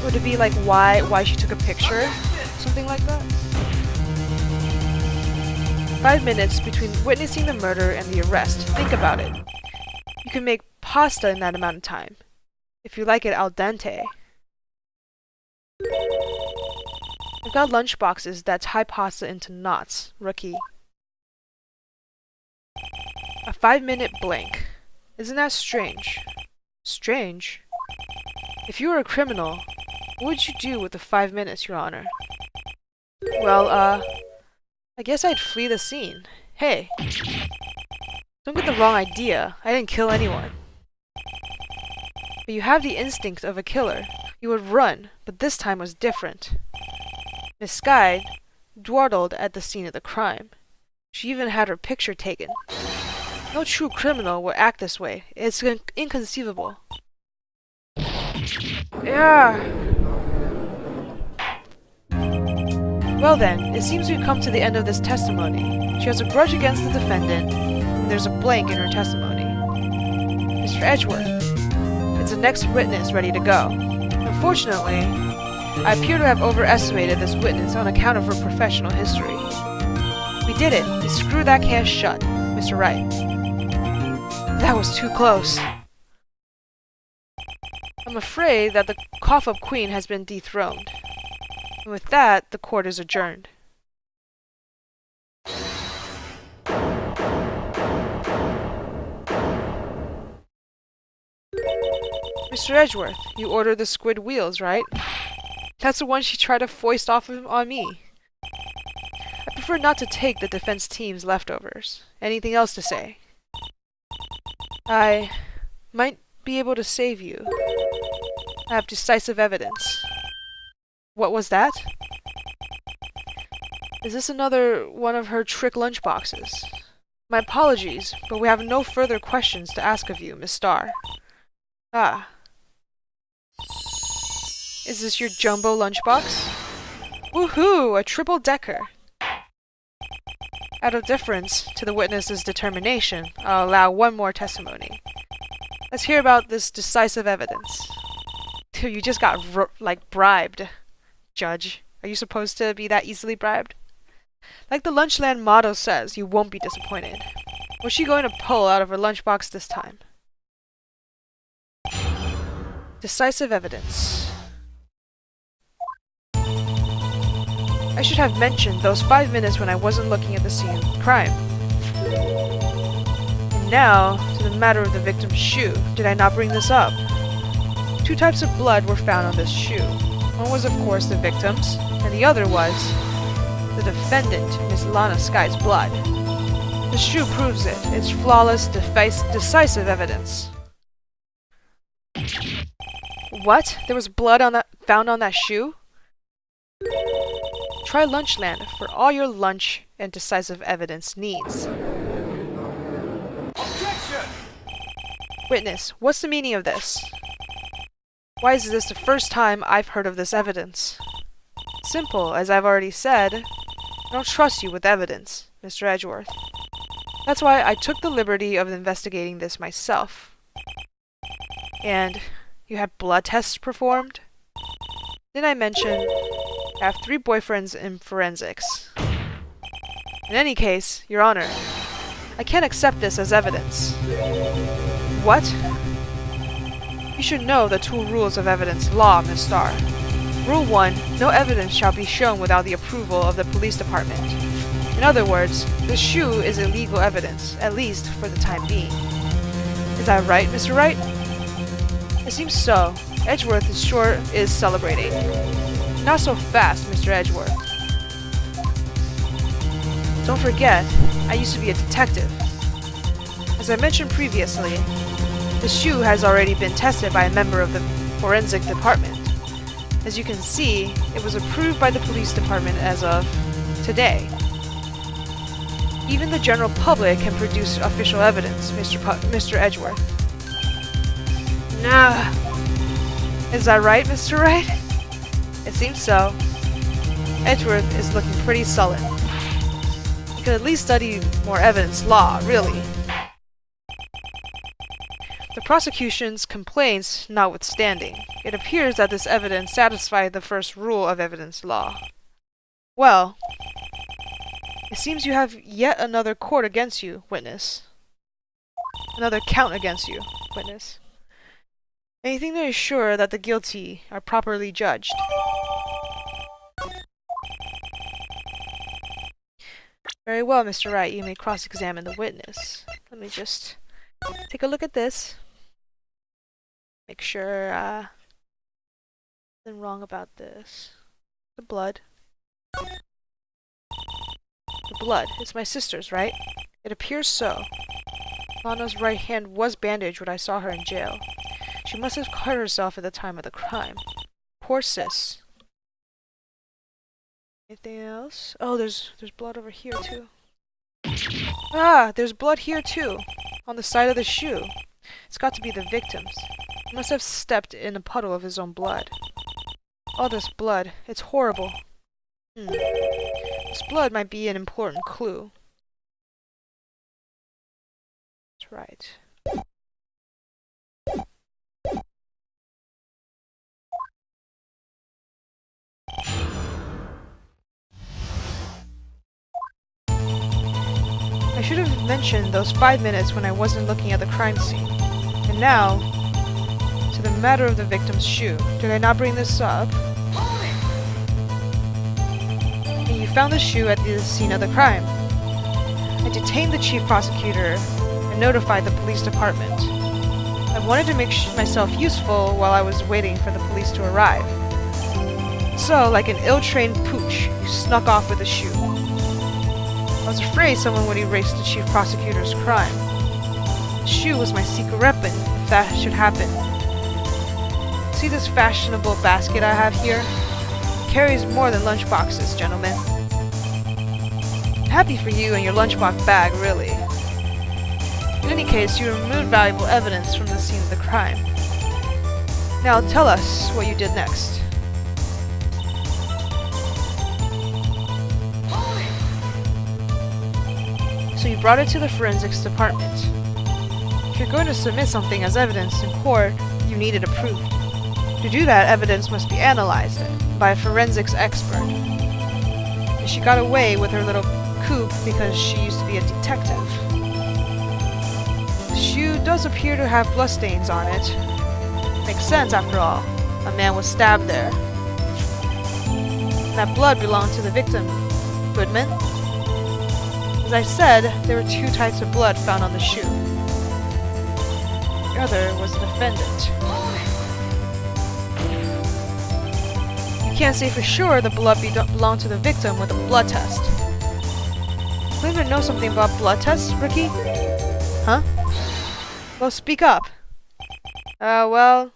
Would it be like why she took a picture? Something like that? 5 minutes between witnessing the murder and the arrest. Think about it. You can make pasta in that amount of time. If you like it al dente. I've got lunch boxes that tie pasta into knots. Rookie. A 5-minute blank. Isn't that strange? Strange? If you were a criminal, what would you do with the 5 minutes, Your Honor? Well, I guess I'd flee the scene. Hey! Don't get the wrong idea. I didn't kill anyone. But you have the instinct of a killer. You would run, but this time was different. Miss Skye dawdled at the scene of the crime. She even had her picture taken. No true criminal would act this way. It's inconceivable. Yeah. Well then, it seems we've come to the end of this testimony. She has a grudge against the defendant, and there's a blank in her testimony. Mr. Edgeworth, it's the next witness ready to go. Unfortunately, I appear to have overestimated this witness on account of her professional history. We did it. We screwed that can shut, Mr. Wright. That was too close. I'm afraid that the cough-up queen has been dethroned. And with that, the court is adjourned. Mr. Edgeworth, you ordered the squid wheels, right? That's the one she tried to foist off on me. I prefer not to take the defense team's leftovers. Anything else to say? I might be able to save you. I have decisive evidence. What was that? Is this another one of her trick lunchboxes? My apologies, but we have no further questions to ask of you, Miss Starr. Ah. Is this your jumbo lunchbox? Woohoo! A triple-decker! Out of deference to the witness's determination, I'll allow one more testimony. Let's hear about this decisive evidence. Dude, you just got, bribed. Judge, are you supposed to be that easily bribed? Like the Lunchland motto says, you won't be disappointed. What's she going to pull out of her lunchbox this time? Decisive evidence. I should have mentioned those 5 minutes when I wasn't looking at the scene of the crime. And now, to the matter of the victim's shoe. Did I not bring this up? 2 types of blood were found on this shoe. One was, of course, the victim's, and the other was the defendant, Miss Lana Skye's blood. The shoe proves it. It's flawless, decisive evidence. What? There was blood found on that shoe? Try Lunchland for all your lunch and decisive evidence needs. Objection! Witness, what's the meaning of this? Why is this the first time I've heard of this evidence? Simple, as I've already said. I don't trust you with evidence, Mr. Edgeworth. That's why I took the liberty of investigating this myself. And you had blood tests performed? Didn't I mention I have 3 boyfriends in forensics? In any case, Your Honor, I can't accept this as evidence. What? You should know the 2 rules of evidence law, Miss Starr. Rule 1, no evidence shall be shown without the approval of the police department. In other words, the shoe is illegal evidence, at least for the time being. Is that right, Mr. Wright? It seems so. Edgeworth is celebrating. Not so fast, Mr. Edgeworth. Don't forget, I used to be a detective. As I mentioned previously, the shoe has already been tested by a member of the forensic department. As you can see, it was approved by the police department as of today. Even the general public can produce official evidence, Mr. Edgeworth. Nah. Is that right, Mr. Wright? It seems so. Edgeworth is looking pretty sullen. You could at least study more evidence law, really. The prosecution's complaints notwithstanding, it appears that this evidence satisfied the first rule of evidence law. Well, it seems you have yet another court against you, witness. Another count against you, witness. Anything to ensure that the guilty are properly judged. Very well, Mr. Wright, you may cross-examine the witness. Let me just take a look at this. Make sure, nothing wrong about this. The blood. The blood. It's my sister's, right? It appears so. Lana's right hand was bandaged when I saw her in jail. She must have cut herself at the time of the crime. Poor sis. Anything else? Oh, there's blood over here too. Ah, there's blood here too. On the side of the shoe. It's got to be the victim's. He must have stepped in a puddle of his own blood. All this blood. It's horrible. This blood might be an important clue. That's right. I should have mentioned those 5 minutes when I wasn't looking at the crime scene. And now, to the matter of the victim's shoe. Did I not bring this up? And you found the shoe at the scene of the crime. I detained the chief prosecutor and notified the police department. I wanted to make myself useful while I was waiting for the police to arrive. So, like an ill-trained pooch, you snuck off with the shoe. I was afraid someone would erase the chief prosecutor's crime. The shoe was my secret weapon, if that should happen. See this fashionable basket I have here? It carries more than lunchboxes, gentlemen. I'm happy for you and your lunchbox bag, really. In any case, you removed valuable evidence from the scene of the crime. Now tell us what you did next. So you brought it to the forensics department. If you're going to submit something as evidence in court, you need it approved. To do that, evidence must be analyzed by a forensics expert. And she got away with her little coup because she used to be a detective. The shoe does appear to have bloodstains on it. Makes sense, after all. A man was stabbed there. That blood belonged to the victim, Goodman. As I said, there were 2 types of blood found on the shoe. The other was the defendant. You can't say for sure the blood belonged to the victim with a blood test. Claim to know something about blood tests, Rookie? Huh? Well, speak up. Well...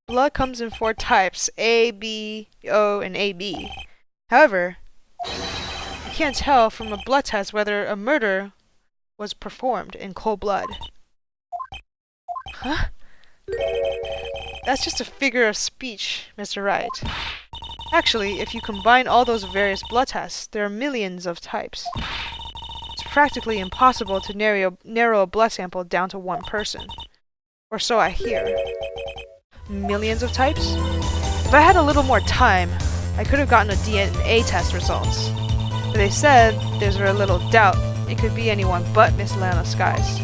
Blood comes in 4 types, A, B, O, and AB. However, you can't tell from a blood test whether a murder was performed in cold blood. Huh? That's just a figure of speech, Mr. Wright. Actually, if you combine all those various blood tests, there are millions of types. It's practically impossible to narrow a blood sample down to one person. Or so I hear. Millions of types? If I had a little more time, I could have gotten a DNA test results. But they said there's very little doubt it could be anyone but Miss Lana Skies.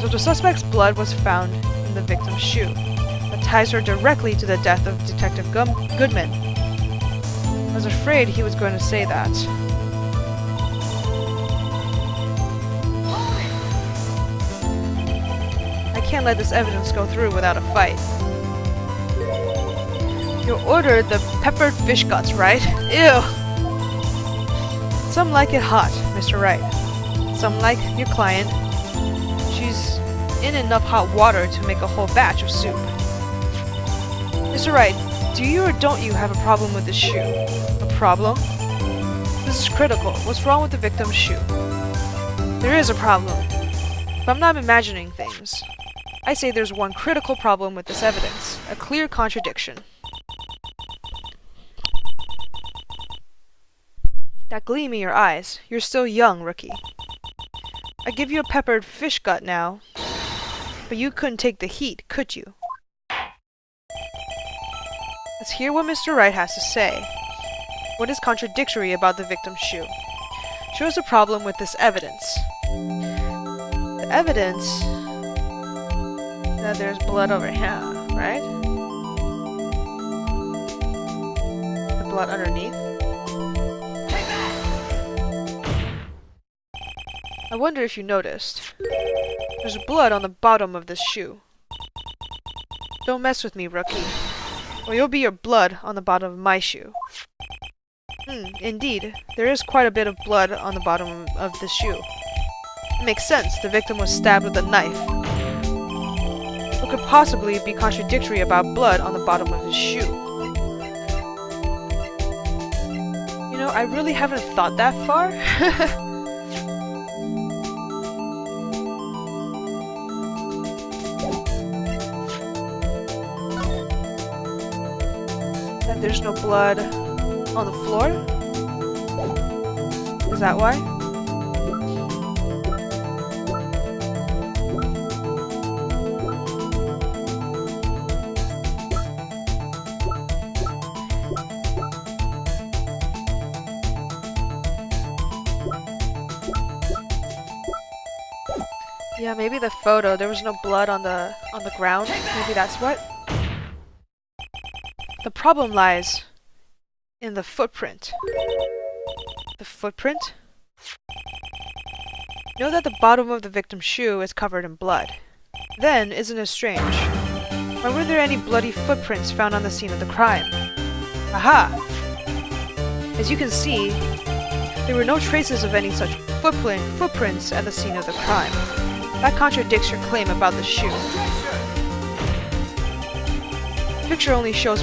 So the suspect's blood was found in the victim's shoe. That ties her directly to the death of Detective Goodman. I was afraid he was going to say that. I can't let this evidence go through without a fight. You ordered the peppered fish guts, right? Ew! Some like it hot, Mr. Wright. Some like your client. She's in enough hot water to make a whole batch of soup. Mr. Wright, do you or don't you have a problem with this shoe? A problem? This is critical. What's wrong with the victim's shoe? There is a problem. But I'm not imagining things. I say there's one critical problem with this evidence. A clear contradiction. That gleam in your eyes. You're still young, rookie. I give you a peppered fish gut now, but you couldn't take the heat, could you? Let's hear what Mr. Wright has to say. What is contradictory about the victim's shoe? Shows a problem with this evidence. The evidence that there's blood over here, right? The blood underneath. I wonder if you noticed. There's blood on the bottom of this shoe. Don't mess with me, rookie, or you'll be your blood on the bottom of my shoe. Indeed, there is quite a bit of blood on the bottom of this shoe. It makes sense, the victim was stabbed with a knife. What could possibly be contradictory about blood on the bottom of his shoe? You know, I really haven't thought that far. That there's no blood on the floor? Is that why? Yeah, maybe the photo, there was no blood on the ground. Maybe that's what? The problem lies in the footprint. The footprint? Know that the bottom of the victim's shoe is covered in blood. Then, isn't it strange? Why were there any bloody footprints found on the scene of the crime? Aha! As you can see, there were no traces of any such footprints at the scene of the crime. That contradicts your claim about the shoe. The picture only shows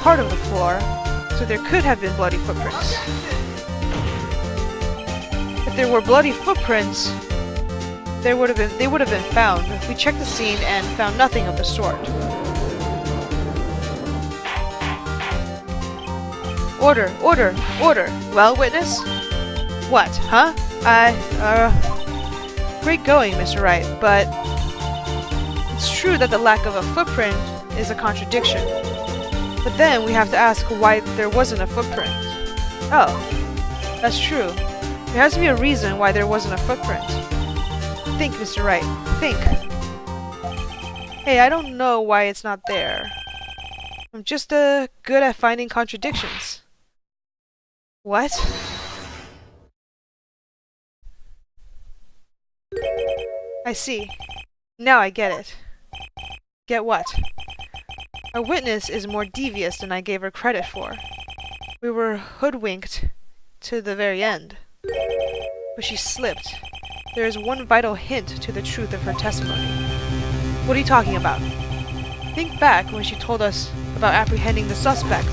part of the floor, so there could have been bloody footprints. If there were bloody footprints, they would have been found. We checked the scene and found nothing of the sort. Order, order, order. Well, witness? What, huh? Great going, Mr. Wright, but it's true that the lack of a footprint is a contradiction. But then we have to ask why there wasn't a footprint. Oh, that's true. There has to be a reason why there wasn't a footprint. Think, Mr. Wright. Think. Hey, I don't know why it's not there. I'm just good at finding contradictions. What? I see. Now I get it. Get what? Our witness is more devious than I gave her credit for. We were hoodwinked to the very end. But she slipped. There is one vital hint to the truth of her testimony. What are you talking about? Think back when she told us about apprehending the suspect.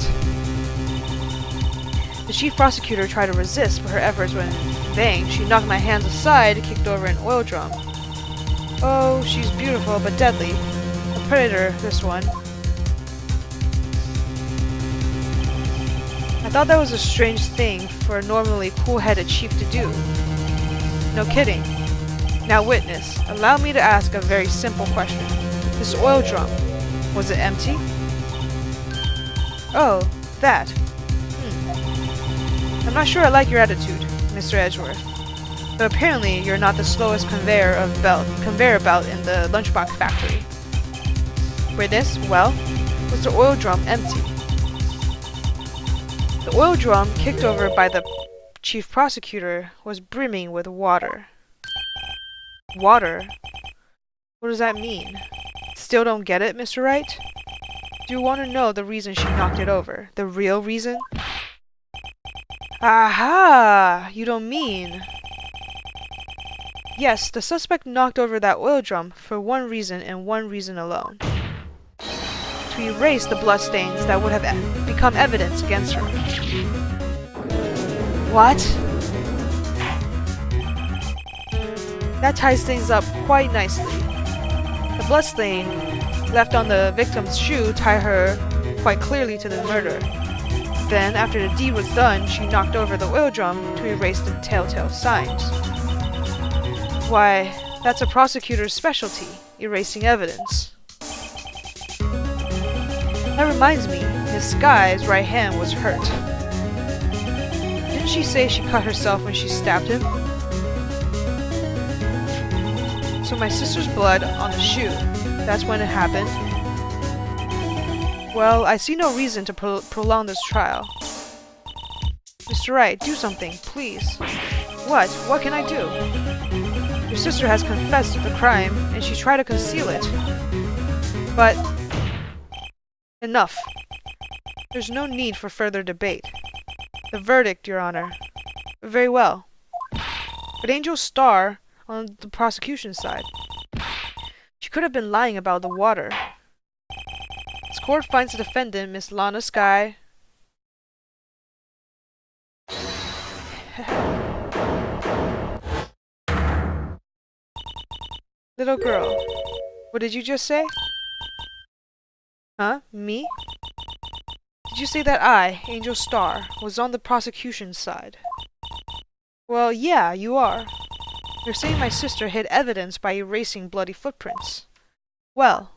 The chief prosecutor tried to resist, but her efforts were in vain. She knocked my hands aside and kicked over an oil drum. Oh, she's beautiful but deadly. A predator, this one. I thought that was a strange thing for a normally cool-headed chief to do. No kidding. Now witness, allow me to ask a very simple question. This oil drum, was it empty? Oh, that. I'm not sure I like your attitude, Mr. Edgeworth. But apparently you're not the slowest conveyor belt in the lunchbox factory. Witness, well, was the oil drum empty? The oil drum, kicked over by the chief prosecutor, was brimming with water. Water? What does that mean? Still don't get it, Mr. Wright? Do you want to know the reason she knocked it over? The real reason? Aha! You don't mean... Yes, the suspect knocked over that oil drum for one reason and one reason alone. To erase the bloodstains that would have become evidence against her. What? That ties things up quite nicely. The bloodstain left on the victim's shoe tie her quite clearly to the murder. Then, after the deed was done, she knocked over the oil drum to erase the telltale signs. Why, that's a prosecutor's specialty, erasing evidence. That reminds me, Miss Skye's right hand was hurt. Didn't she say she cut herself when she stabbed him? So my sister's blood on the shoe, that's when it happened? Well, I see no reason to prolong this trial. Mr. Wright, do something, please. What? What can I do? Your sister has confessed to the crime, and she tried to conceal it. But... enough. There's no need for further debate. The verdict, Your Honor. Very well. But Angel Starr on the prosecution side. She could have been lying about the water. This court finds the defendant, Miss Lana Skye. Little girl, what did you just say? Huh? Me? Did you say that I, Angel Starr, was on the prosecution side? Well, yeah, you are. You're saying my sister hid evidence by erasing bloody footprints. Well,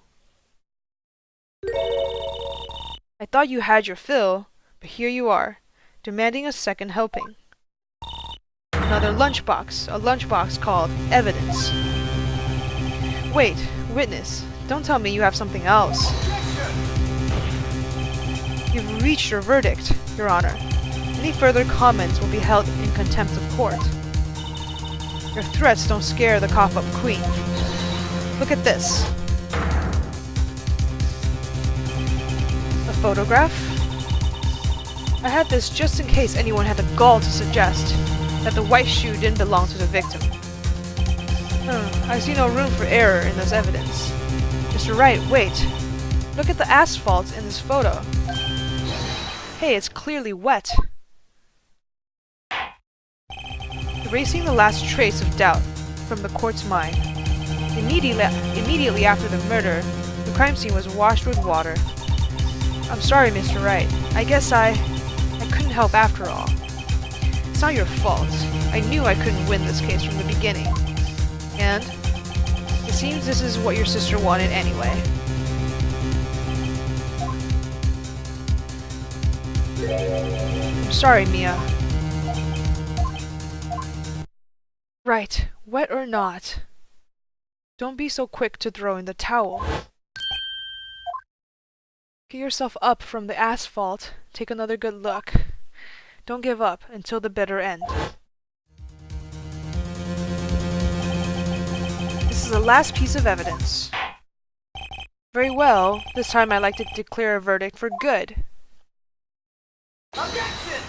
I thought you had your fill, but here you are, demanding a second helping. Another lunchbox, a lunchbox called evidence. Wait, witness, don't tell me you have something else. You've reached your verdict, Your Honor. Any further comments will be held in contempt of court. Your threats don't scare the cough-up queen. Look at this. A photograph? I had this just in case anyone had the gall to suggest that the white shoe didn't belong to the victim. I see no room for error in this evidence. Mr. Wright, wait. Look at the asphalt in this photo. Hey, it's clearly wet. Erasing the last trace of doubt from the court's mind. Immediately after the murder, the crime scene was washed with water. I'm sorry, Mr. Wright. I guess I couldn't help after all. It's not your fault. I knew I couldn't win this case from the beginning. And it seems this is what your sister wanted anyway. I'm sorry, Mia. Right, wet or not. Don't be so quick to throw in the towel. Get yourself up from the asphalt. Take another good look. Don't give up until the bitter end. This is the last piece of evidence. Very well, this time I'd like to declare a verdict for good. Objection!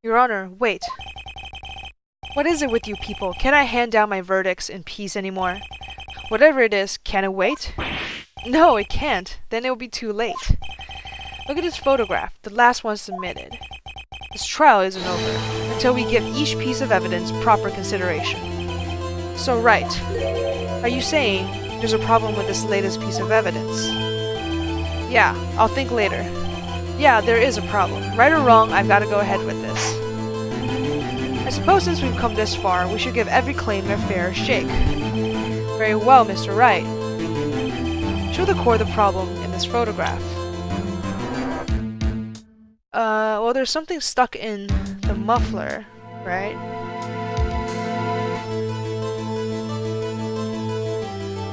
Your Honor, wait. What is it with you people? Can I hand down my verdicts in peace anymore? Whatever it is, can it wait? No, it can't. Then it will be too late. Look at this photograph, the last one submitted. This trial isn't over until we give each piece of evidence proper consideration. So, right. Are you saying there's a problem with this latest piece of evidence? Yeah, I'll think later. Yeah, there is a problem. Right or wrong, I've got to go ahead with this. I suppose since we've come this far, we should give every claim their fair shake. Very well, Mr. Wright. Show the court the problem in this photograph. Well, there's something stuck in the muffler, right?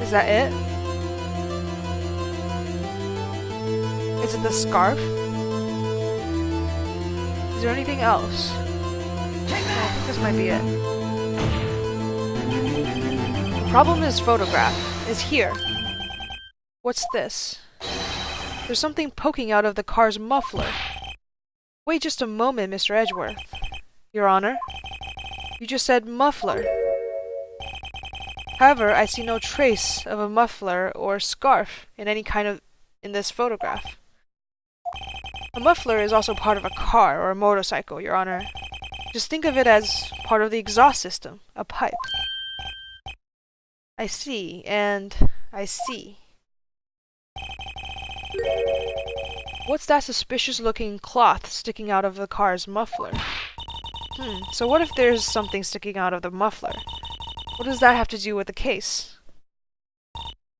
Is that it? Is it the scarf? Is there anything else? I think this might be it. The problem in this photograph is here. What's this? There's something poking out of the car's muffler. Wait just a moment, Mr. Edgeworth. Your Honor? You just said muffler. However, I see no trace of a muffler or scarf in this photograph. A muffler is also part of a car or a motorcycle, Your Honor. Just think of it as part of the exhaust system, a pipe. I see, and I see. What's that suspicious-looking cloth sticking out of the car's muffler? So what if there's something sticking out of the muffler? What does that have to do with the case?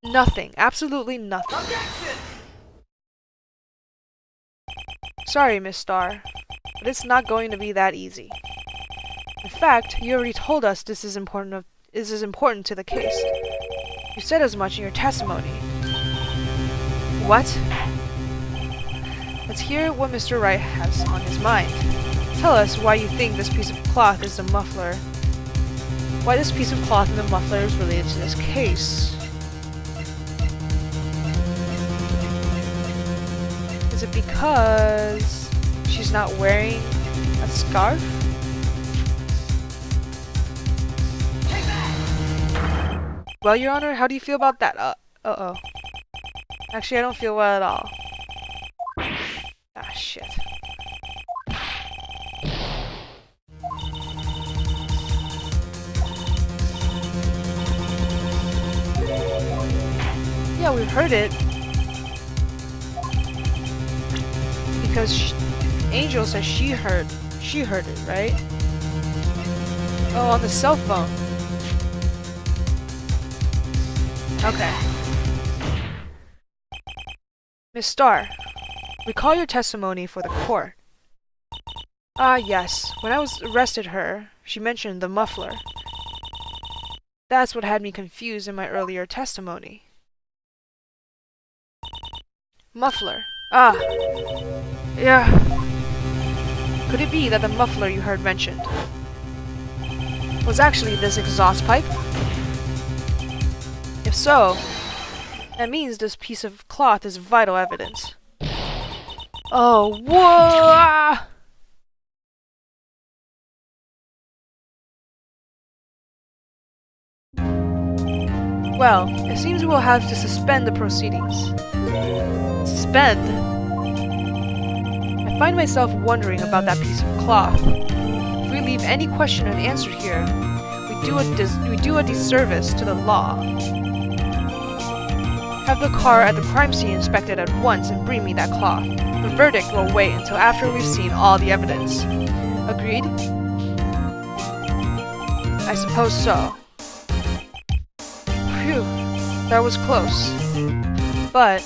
Nothing. Absolutely nothing. Objection! Sorry, Miss Starr, but it's not going to be that easy. In fact, you already told us this is important to the case. You said as much in your testimony. What? Let's hear what Mr. Wright has on his mind. Tell us why you think this piece of cloth is the muffler. Why this piece of cloth in the muffler is related to this case. Is it because she's not wearing a scarf? Well, Your Honor, how do you feel about that? Uh-oh. Actually, I don't feel well at all. Ah, shit. Yeah, we've heard it. Because Angel says she heard it, right? Oh, on the cell phone. Okay. Miss Starr, recall your testimony for the court. Ah, yes. When I arrested her, she mentioned the muffler. That's what had me confused in my earlier testimony. Muffler. Ah. Yeah. Could it be that the muffler you heard mentioned was actually this exhaust pipe? If so, that means this piece of cloth is vital evidence. Oh, whoa! Well, it seems we'll have to suspend the proceedings. Suspend? I find myself wondering about that piece of cloth. If we leave any question unanswered here, we do a disservice to the law. Have the car at the crime scene inspected at once and bring me that cloth. The verdict will wait until after we've seen all the evidence. Agreed? I suppose so. Phew, that was close. But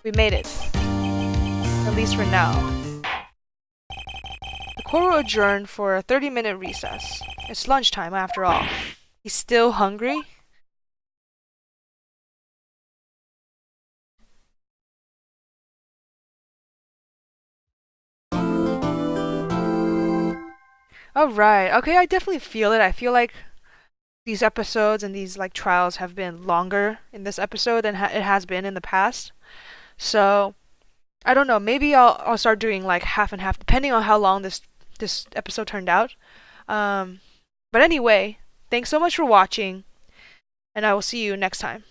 we made it. At least for now. The court will adjourn for a 30-minute recess. It's lunchtime after all. He's still hungry? Alright, okay, I definitely feel it. I feel like these episodes and these like trials have been longer in this episode than it has been in the past. So, I don't know, maybe I'll start doing like half and half, depending on how long this episode turned out. But But anyway, thanks so much for watching, and I will see you next time.